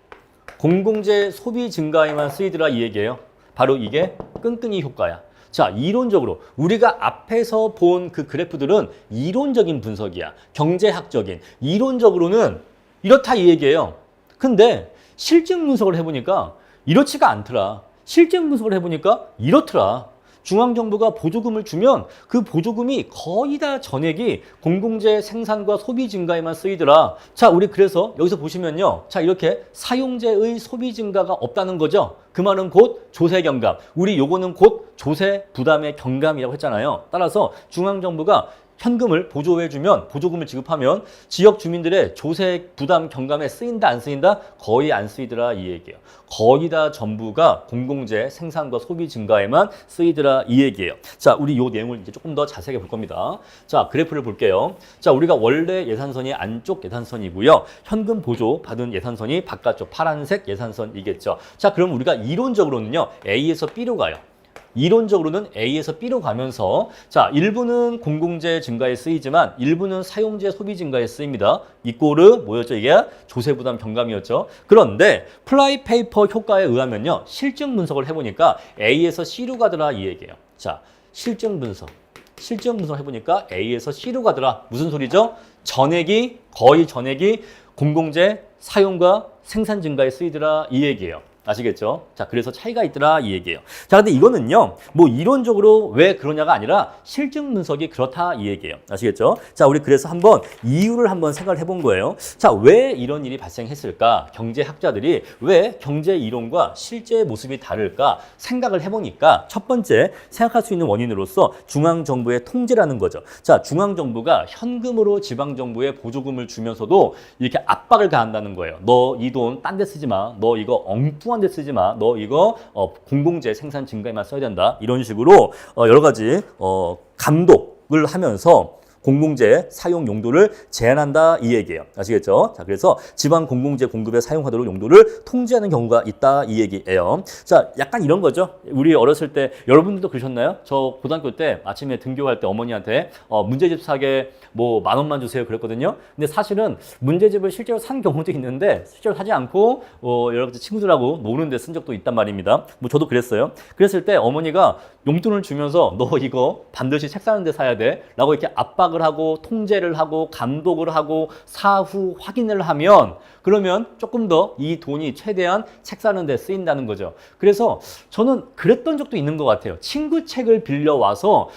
A: 공공재 소비 증가에만 쓰이더라 이 얘기예요. 바로 이게 끈끈이 효과야. 자, 이론적으로 우리가 앞에서 본 그 그래프들은 이론적인 분석이야. 경제학적인. 이론적으로는 이렇다 이 얘기예요. 근데 실증 분석을 해보니까 이렇지가 않더라. 실증 분석을 해보니까 이렇더라. 중앙정부가 보조금을 주면 그 보조금이 거의 다 전액이 공공재 생산과 소비 증가에만 쓰이더라. 자, 우리 그래서 여기서 보시면요. 자, 이렇게 사용재의 소비 증가가 없다는 거죠. 그 말은 곧 조세 경감. 우리 요거는 곧 조세 부담의 경감이라고 했잖아요. 따라서 중앙정부가 현금을 보조해주면 보조금을 지급하면 지역 주민들의 조세 부담 경감에 쓰인다 안 쓰인다? 거의 안 쓰이더라 이 얘기예요. 거의 다 전부가 공공재 생산과 소비 증가에만 쓰이더라 이 얘기예요. 자, 우리 요 내용을 이제 조금 더 자세하게 볼 겁니다. 자, 그래프를 볼게요. 자, 우리가 원래 예산선이 안쪽 예산선이고요. 현금 보조 받은 예산선이 바깥쪽 파란색 예산선이겠죠. 자, 그럼 우리가 이론적으로는요. A에서 B로 가요. 이론적으로는 A에서 B로 가면서 자, 일부는 공공재 증가에 쓰이지만 일부는 사용재 소비 증가에 쓰입니다. 이꼬르 뭐였죠? 이게 조세부담 경감이었죠. 그런데 플라이페이퍼 효과에 의하면요. 실증 분석을 해보니까 A에서 C로 가더라 이 얘기예요. 자, 실증 분석을 해보니까 A에서 C로 가더라. 무슨 소리죠? 거의 전액이 공공재 사용과 생산 증가에 쓰이더라 이 얘기예요. 아시겠죠? 자, 그래서 차이가 있더라 이 얘기예요. 자, 근데 이거는요, 뭐 이론적으로 왜 그러냐가 아니라 실증 분석이 그렇다 이 얘기예요. 아시겠죠? 자, 우리 그래서 한번 이유를 한번 생각을 해본 거예요. 자, 왜 이런 일이 발생했을까? 경제학자들이 왜 경제 이론과 실제 모습이 다를까 생각을 해보니까 첫 번째 생각할 수 있는 원인으로서 중앙정부의 통제라는 거죠. 자, 중앙정부가 현금으로 지방정부에 보조금을 주면서도 이렇게 압박을 가한다는 거예요. 너 이 돈 딴 데 쓰지 마. 너 이거 엉뚱한 데 쓰지 마. 너 이거 공공재 생산 증가에만 써야 된다. 이런 식으로 여러 가지 감독을 하면서 공공재 사용 용도를 제한한다 이 얘기예요. 아시겠죠? 자, 그래서 지방 공공재 공급에 사용하도록 용도를 통제하는 경우가 있다 이 얘기예요. 자, 약간 이런 거죠. 우리 어렸을 때 여러분들도 그러셨나요? 저 고등학교 때 아침에 등교할 때 어머니한테 문제집 사게 뭐 10,000원만 주세요 그랬거든요. 근데 사실은 문제집을 실제로 산 경우도 있는데 실제로 사지 않고 여러 가지 친구들하고 노는데 쓴 적도 있단 말입니다. 뭐 저도 그랬어요. 그랬을 때 어머니가 용돈을 주면서 너 이거 반드시 책 사는 데 사야 돼 라고 이렇게 압박을 하고 통제를 하고 감독을 하고 사후 확인을 하면 그러면 조금 더 이 돈이 최대한 책 사는 데 쓰인다는 거죠. 그래서 저는 그랬던 적도 있는 것 같아요. 친구 책을 빌려와서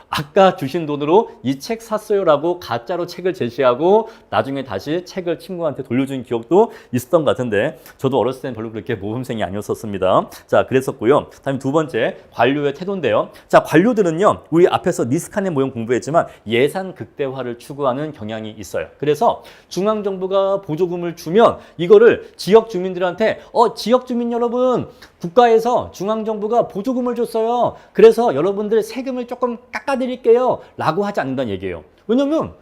A: 아까 주신 돈으로 이 책 샀어요라고 가짜로 책을 제시하고 나중에 다시 책을 친구한테 돌려준 기억도 있었던 것 같은데 저도 어렸을 때는 별로 그렇게 모범생이 아니었었습니다. 자, 그랬었고요. 다음 두 번째 관료의 태도인데요. 자, 관료들은요. 우리 앞에서 니스칸의 모형 공부했지만 예산 극대화를 추구하는 경향이 있어요. 그래서 중앙정부가 보조금을 주면 이거를 지역 주민들한테 지역 주민 여러분 국가에서 중앙정부가 보조금을 줬어요. 그래서 여러분들 세금을 조금 깎아드릴게요 라고 하지 않는다는 얘기예요. 왜냐면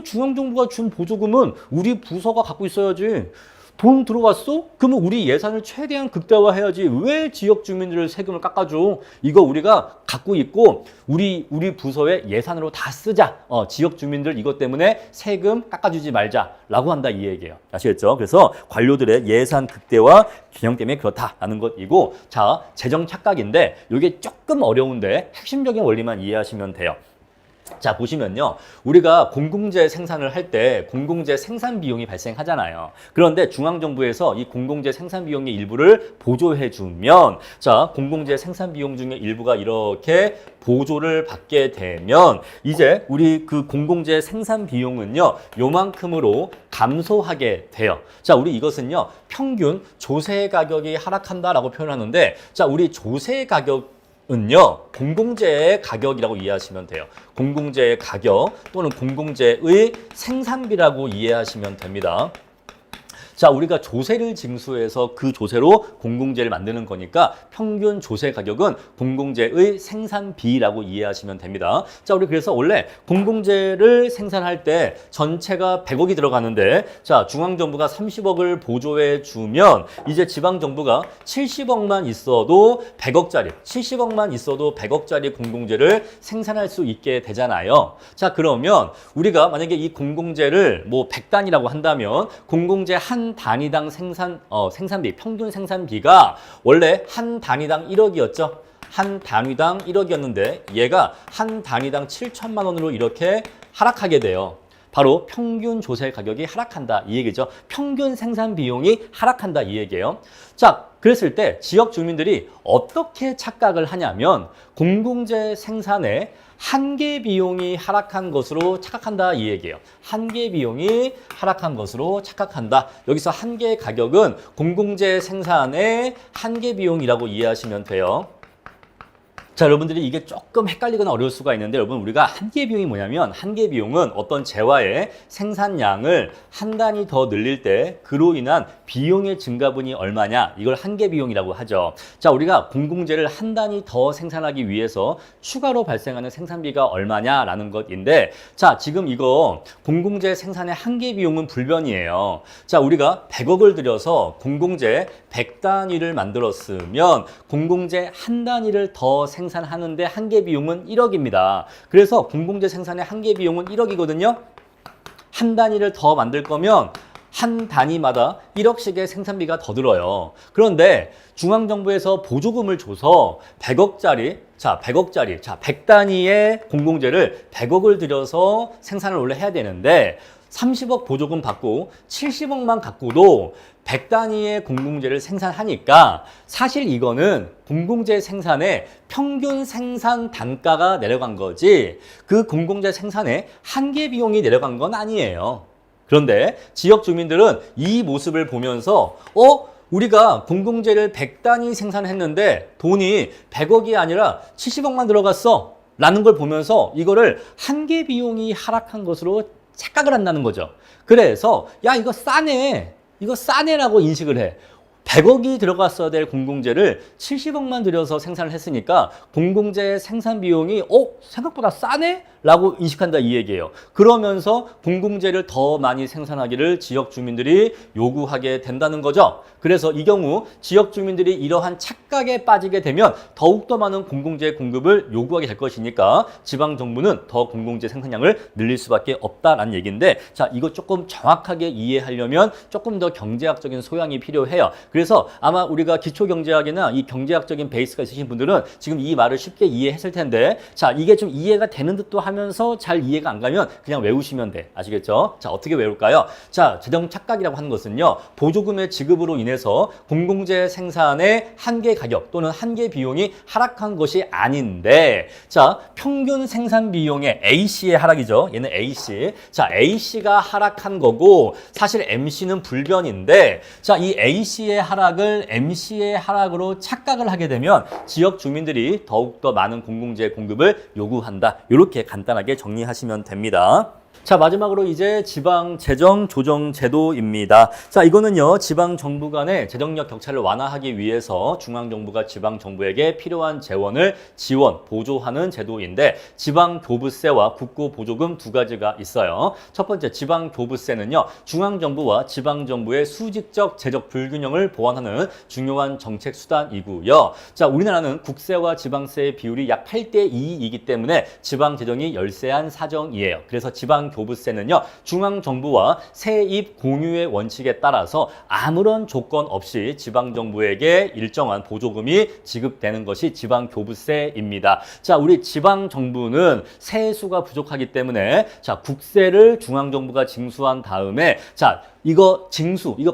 A: 중앙정부가 준 보조금은 우리 부서가 갖고 있어야지. 돈 들어왔어? 그러면 우리 예산을 최대한 극대화해야지. 왜 지역 주민들 세금을 깎아줘? 이거 우리가 갖고 있고 우리 부서의 예산으로 다 쓰자. 지역 주민들 이것 때문에 세금 깎아주지 말자라고 한다 이 얘기예요. 아시겠죠? 그래서 관료들의 예산 극대화 경향 때문에 그렇다라는 것이고 자, 재정 착각인데 이게 조금 어려운데 핵심적인 원리만 이해하시면 돼요. 자, 보시면요. 우리가 공공재 생산을 할 때 공공재 생산 비용이 발생하잖아요. 그런데 중앙정부에서 이 공공재 생산 비용의 일부를 보조해 주면 자, 공공재 생산 비용 중에 일부가 이렇게 보조를 받게 되면 이제 우리 그 공공재 생산 비용은요. 요만큼으로 감소하게 돼요. 자, 우리 이것은요. 평균 조세 가격이 하락한다라고 표현하는데 자, 우리 조세 가격 은요 공공재의 가격이라고 이해하시면 돼요. 공공재의 가격 또는 공공재의 생산비라고 이해하시면 됩니다. 자, 우리가 조세를 징수해서 그 조세로 공공재를 만드는 거니까 평균 조세 가격은 공공재의 생산비라고 이해하시면 됩니다. 자, 우리 그래서 원래 공공재를 생산할 때 전체가 100억이 들어가는데 자, 중앙정부가 30억을 보조해 주면 이제 지방정부가 70억만 있어도 100억짜리 70억만 있어도 100억짜리 공공재를 생산할 수 있게 되잖아요. 자, 그러면 우리가 만약에 이 공공재를 뭐 100단이라고 한다면 공공재 한 단위당 생산비, 평균 생산비가 원래 한 단위당 1억이었죠. 한 단위당 1억이었는데 얘가 한 단위당 7천만 원으로 이렇게 하락하게 돼요. 바로 평균 조세 가격이 하락한다 이 얘기죠. 평균 생산 비용이 하락한다 이 얘기예요. 자, 그랬을 때 지역 주민들이 어떻게 착각을 하냐면 공공재 생산에 한계 비용이 하락한 것으로 착각한다 이 얘기예요. 한계 비용이 하락한 것으로 착각한다. 여기서 한계 가격은 공공재 생산의 한계 비용이라고 이해하시면 돼요. 자, 여러분들이 이게 조금 헷갈리거나 어려울 수가 있는데 여러분 우리가 한계 비용이 뭐냐면 한계 비용은 어떤 재화의 생산량을 한 단위 더 늘릴 때 그로 인한 비용의 증가분이 얼마냐 이걸 한계 비용이라고 하죠. 자, 우리가 공공재를 한 단위 더 생산하기 위해서 추가로 발생하는 생산비가 얼마냐라는 것인데 자, 지금 이거 공공재 생산의 한계 비용은 불변이에요. 자, 우리가 100억을 들여서 공공재 100단위를 만들었으면 공공재 한 단위를 더 생산하는데 한계 비용은 1억입니다. 그래서 공공재 생산의 한계 비용은 1억이거든요. 한 단위를 더 만들 거면 한 단위마다 1억씩의 생산비가 더 들어요. 그런데 중앙정부에서 보조금을 줘서 100억짜리, 100단위의 공공재를 100억을 들여서 생산을 원래 해야 되는데 30억 보조금 받고 70억만 갖고도 100단위의 공공재를 생산하니까 사실 이거는 공공재 생산의 평균 생산 단가가 내려간 거지 그 공공재 생산의 한계 비용이 내려간 건 아니에요. 그런데 지역 주민들은 이 모습을 보면서 우리가 공공재를 100단위 생산했는데 돈이 100억이 아니라 70억만 들어갔어 라는 걸 보면서 이거를 한계 비용이 하락한 것으로 착각을 한다는 거죠. 그래서 야 이거 싸네라고 인식을 해. 100억이 들어갔어야 될 공공재를 70억만 들여서 생산을 했으니까 공공재 생산 비용이 생각보다 싸네? 라고 인식한다 이 얘기예요. 그러면서 공공재를 더 많이 생산하기를 지역 주민들이 요구하게 된다는 거죠. 그래서 이 경우 지역 주민들이 이러한 착각에 빠지게 되면 더욱더 많은 공공재 공급을 요구하게 될 것이니까 지방정부는 더 공공재 생산량을 늘릴 수밖에 없다라는 얘기인데 자, 이거 조금 정확하게 이해하려면 조금 더 경제학적인 소양이 필요해요. 그래서 아마 우리가 기초경제학이나 이 경제학적인 베이스가 있으신 분들은 지금 이 말을 쉽게 이해했을 텐데 자, 이게 좀 이해가 되는 듯도 하면서 잘 이해가 안 가면 그냥 외우시면 돼. 아시겠죠? 자, 어떻게 외울까요? 자, 재정 착각이라고 하는 것은요. 보조금의 지급으로 인해서 공공재 생산의 한계 가격 또는 한계 비용이 하락한 것이 아닌데 자, 평균 생산 비용의 A씨의 하락이죠. 얘는 A씨. 자, A씨가 하락한 거고 사실 MC는 불변인데 자, 이 A씨의 하락을 MC의 하락으로 착각을 하게 되면 지역 주민들이 더욱더 많은 공공재 공급을 요구한다. 이렇게 간단하게 정리하시면 됩니다. 자, 마지막으로 이제 지방재정조정제도입니다. 자, 이거는요, 지방정부 간의 재정력 격차를 완화하기 위해서 중앙정부가 지방정부에게 필요한 재원을 지원, 보조하는 제도인데 지방교부세와 국고보조금 두 가지가 있어요. 첫 번째, 지방교부세는요, 중앙정부와 지방정부의 수직적 재적 불균형을 보완하는 중요한 정책 수단이고요. 자, 우리나라는 국세와 지방세의 비율이 약 8대2이기 때문에 지방재정이 열세한 사정이에요. 그래서 지방교부세는요, 중앙정부와 세입 공유의 원칙에 따라서 아무런 조건 없이 지방정부에게 일정한 보조금이 지급되는 것이 지방교부세입니다. 자, 우리 지방정부는 세수가 부족하기 때문에 자, 국세를 중앙정부가 징수한 다음에 자, 이거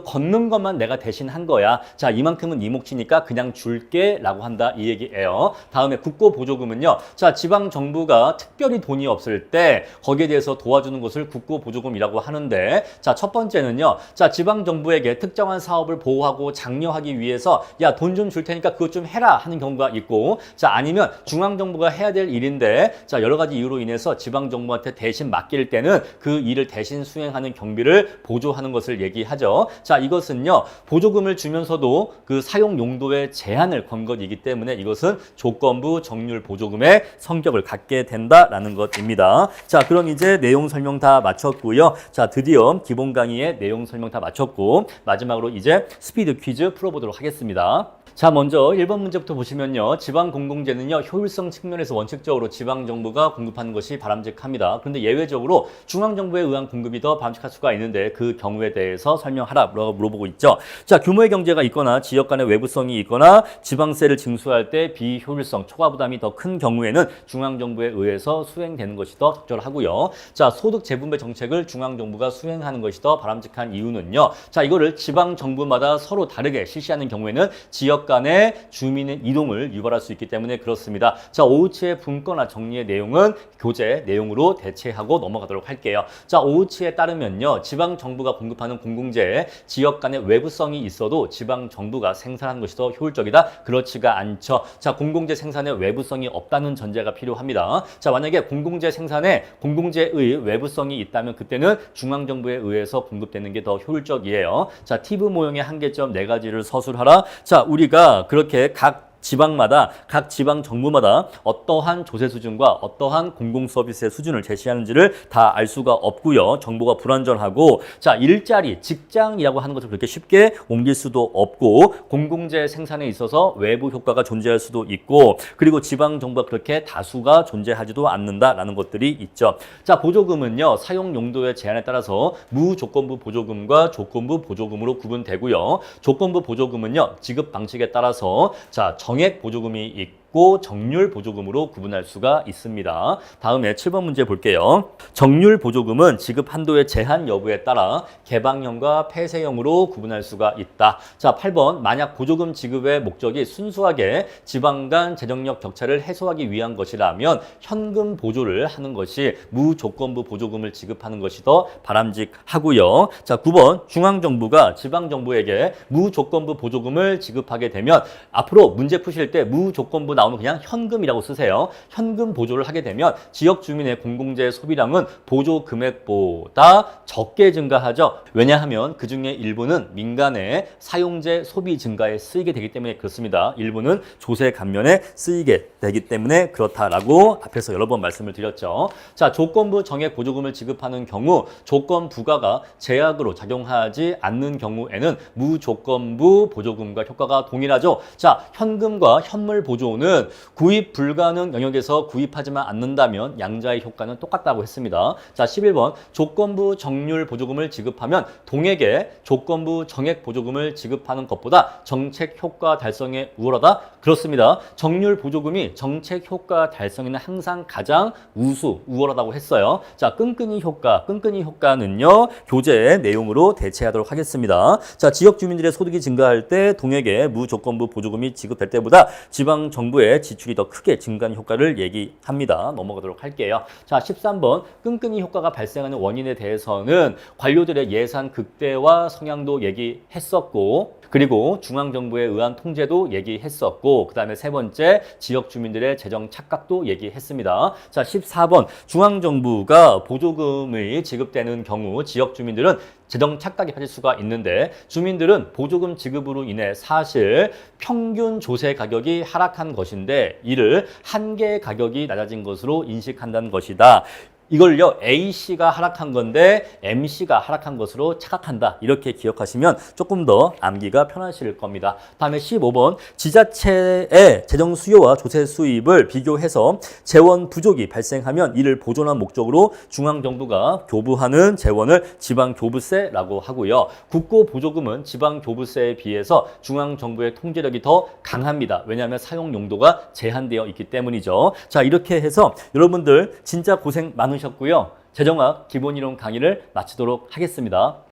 A: 걷는 것만 내가 대신 한 거야. 자, 이만큼은 네 몫이니까 그냥 줄게 라고 한다 이 얘기예요. 다음에 국고보조금은요. 자, 지방정부가 특별히 돈이 없을 때 거기에 대해서 도와주는 것을 국고보조금이라고 하는데 자, 첫 번째는요. 자, 지방정부에게 특정한 사업을 보호하고 장려하기 위해서 야, 돈 좀 줄 테니까 그것 좀 해라 하는 경우가 있고 자, 아니면 중앙정부가 해야 될 일인데 자, 여러 가지 이유로 인해서 지방정부한테 대신 맡길 때는 그 일을 대신 수행하는 경비를 보조하는 것을 얘기하죠. 자, 이것은요, 보조금을 주면서도 그 사용 용도의 제한을 건 것이기 때문에 이것은 조건부 정률 보조금의 성격을 갖게 된다라는 것입니다. 자, 그럼 이제 내용 설명 다 마쳤고요. 자, 드디어 기본 강의의 내용 설명 다 마쳤고 마지막으로 이제 스피드 퀴즈 풀어보도록 하겠습니다. 자, 먼저 1번 문제부터 보시면요. 지방공공재는요, 효율성 측면에서 원칙적으로 지방정부가 공급하는 것이 바람직합니다. 그런데 예외적으로 중앙정부에 의한 공급이 더 바람직할 수가 있는데 그 경우에 대해서 설명하라 라고 물어보고 있죠. 자, 규모의 경제가 있거나 지역 간의 외부성이 있거나 지방세를 징수할 때 비효율성, 초과 부담이 더 큰 경우에는 중앙정부에 의해서 수행되는 것이 더 적절하고요. 자, 소득 재분배 정책을 중앙정부가 수행하는 것이 더 바람직한 이유는요. 자, 이거를 지방정부마다 서로 다르게 실시하는 경우에는 지역 간의 주민의 이동을 유발할 수 있기 때문에 그렇습니다. 자, 오우치의 분권화 정리의 내용은 교재 내용으로 대체하고 넘어가도록 할게요. 자, 오우치에 따르면요, 지방정부가 공급 공급하는 공공재에 지역 간의 외부성이 있어도 지방 정부가 생산하는 것이 더 효율적이다? 그렇지가 않죠. 자, 공공재 생산에 외부성이 없다는 전제가 필요합니다. 자, 만약에 공공재 생산에 공공재의 외부성이 있다면 그때는 중앙정부에 의해서 공급되는 게 더 효율적이에요. 자, 팁 모형의 한계점 4가지를 서술하라. 자, 우리가 그렇게 각 지방 정부마다 어떠한 조세 수준과 어떠한 공공 서비스의 수준을 제시하는지를 다 알 수가 없고요. 정보가 불완전하고, 자, 일자리, 직장이라고 하는 것을 그렇게 쉽게 옮길 수도 없고, 공공재 생산에 있어서 외부 효과가 존재할 수도 있고, 그리고 지방 정부가 그렇게 다수가 존재하지도 않는다라는 것들이 있죠. 자, 보조금은요, 사용 용도의 제한에 따라서 무조건부 보조금과 조건부 보조금으로 구분되고요. 조건부 보조금은요, 지급 방식에 따라서 자, 정액 보조금이 있고 정률 보조금으로 구분할 수가 있습니다. 다음에 7번 문제 볼게요. 정률 보조금은 지급 한도의 제한 여부에 따라 개방형과 폐쇄형으로 구분할 수가 있다. 자, 8번 만약 보조금 지급의 목적이 순수하게 지방 간 재정력 격차를 해소하기 위한 것이라면 현금 보조를 하는 것이 무조건부 보조금을 지급하는 것이 더 바람직하고요. 자, 9번 중앙정부가 지방정부에게 무조건부 보조금을 지급하게 되면 앞으로 문제 푸실 때 무조건부 나오면 그냥 현금이라고 쓰세요. 현금 보조를 하게 되면 지역 주민의 공공재 소비량은 보조 금액보다 적게 증가하죠. 왜냐하면 그 중에 일부는 민간의 사용재 소비 증가에 쓰이게 되기 때문에 그렇습니다. 일부는 조세 감면에 쓰이게 되기 때문에 그렇다라고 앞에서 여러 번 말씀을 드렸죠. 자, 조건부 정액 보조금을 지급하는 경우 조건 부과가 제약으로 작용하지 않는 경우에는 무조건부 보조금과 효과가 동일하죠. 자, 현금과 현물 보조는 구입 불가능 영역에서 구입하지만 않는다면 양자의 효과는 똑같다고 했습니다. 자, 11번 조건부 정률 보조금을 지급하면 동액의 조건부 정액 보조금을 지급하는 것보다 정책 효과 달성에 우월하다? 그렇습니다. 정률 보조금이 정책 효과 달성에는 항상 가장 우월하다고 했어요. 자, 끈끈이 효과는요, 교재의 내용으로 대체하도록 하겠습니다. 자, 지역 주민들의 소득이 증가할 때 동액의 무조건부 보조금이 지급될 때보다 지방 정부의 지출이 더 크게 증가하는 효과를 얘기합니다. 넘어가도록 할게요. 자, 13번 끈끈이 효과가 발생하는 원인에 대해서는 관료들의 예산 극대화 성향도 얘기했었고, 그리고 중앙정부에 의한 통제도 얘기했었고, 그 다음에 세 번째 지역 주민들의 재정 착각도 얘기했습니다. 자, 14번 중앙정부가 보조금이 지급되는 경우 지역 주민들은 재정 착각이 빠질 수가 있는데 주민들은 보조금 지급으로 인해 사실 평균 조세 가격이 하락한 것인데 이를 한계 가격이 낮아진 것으로 인식한다는 것이다. 이걸요, A씨가 하락한 건데 MC가 하락한 것으로 착각한다. 이렇게 기억하시면 조금 더 암기가 편하실 겁니다. 다음에 15번 지자체의 재정 수요와 조세 수입을 비교해서 재원 부족이 발생하면 이를 보존한 목적으로 중앙정부가 교부하는 재원을 지방교부세라고 하고요. 국고보조금은 지방교부세에 비해서 중앙정부의 통제력이 더 강합니다. 왜냐하면 사용 용도가 제한되어 있기 때문이죠. 자, 이렇게 해서 여러분들 진짜 고생 많으셨고요. 재정학 기본이론 강의를 마치도록 하겠습니다.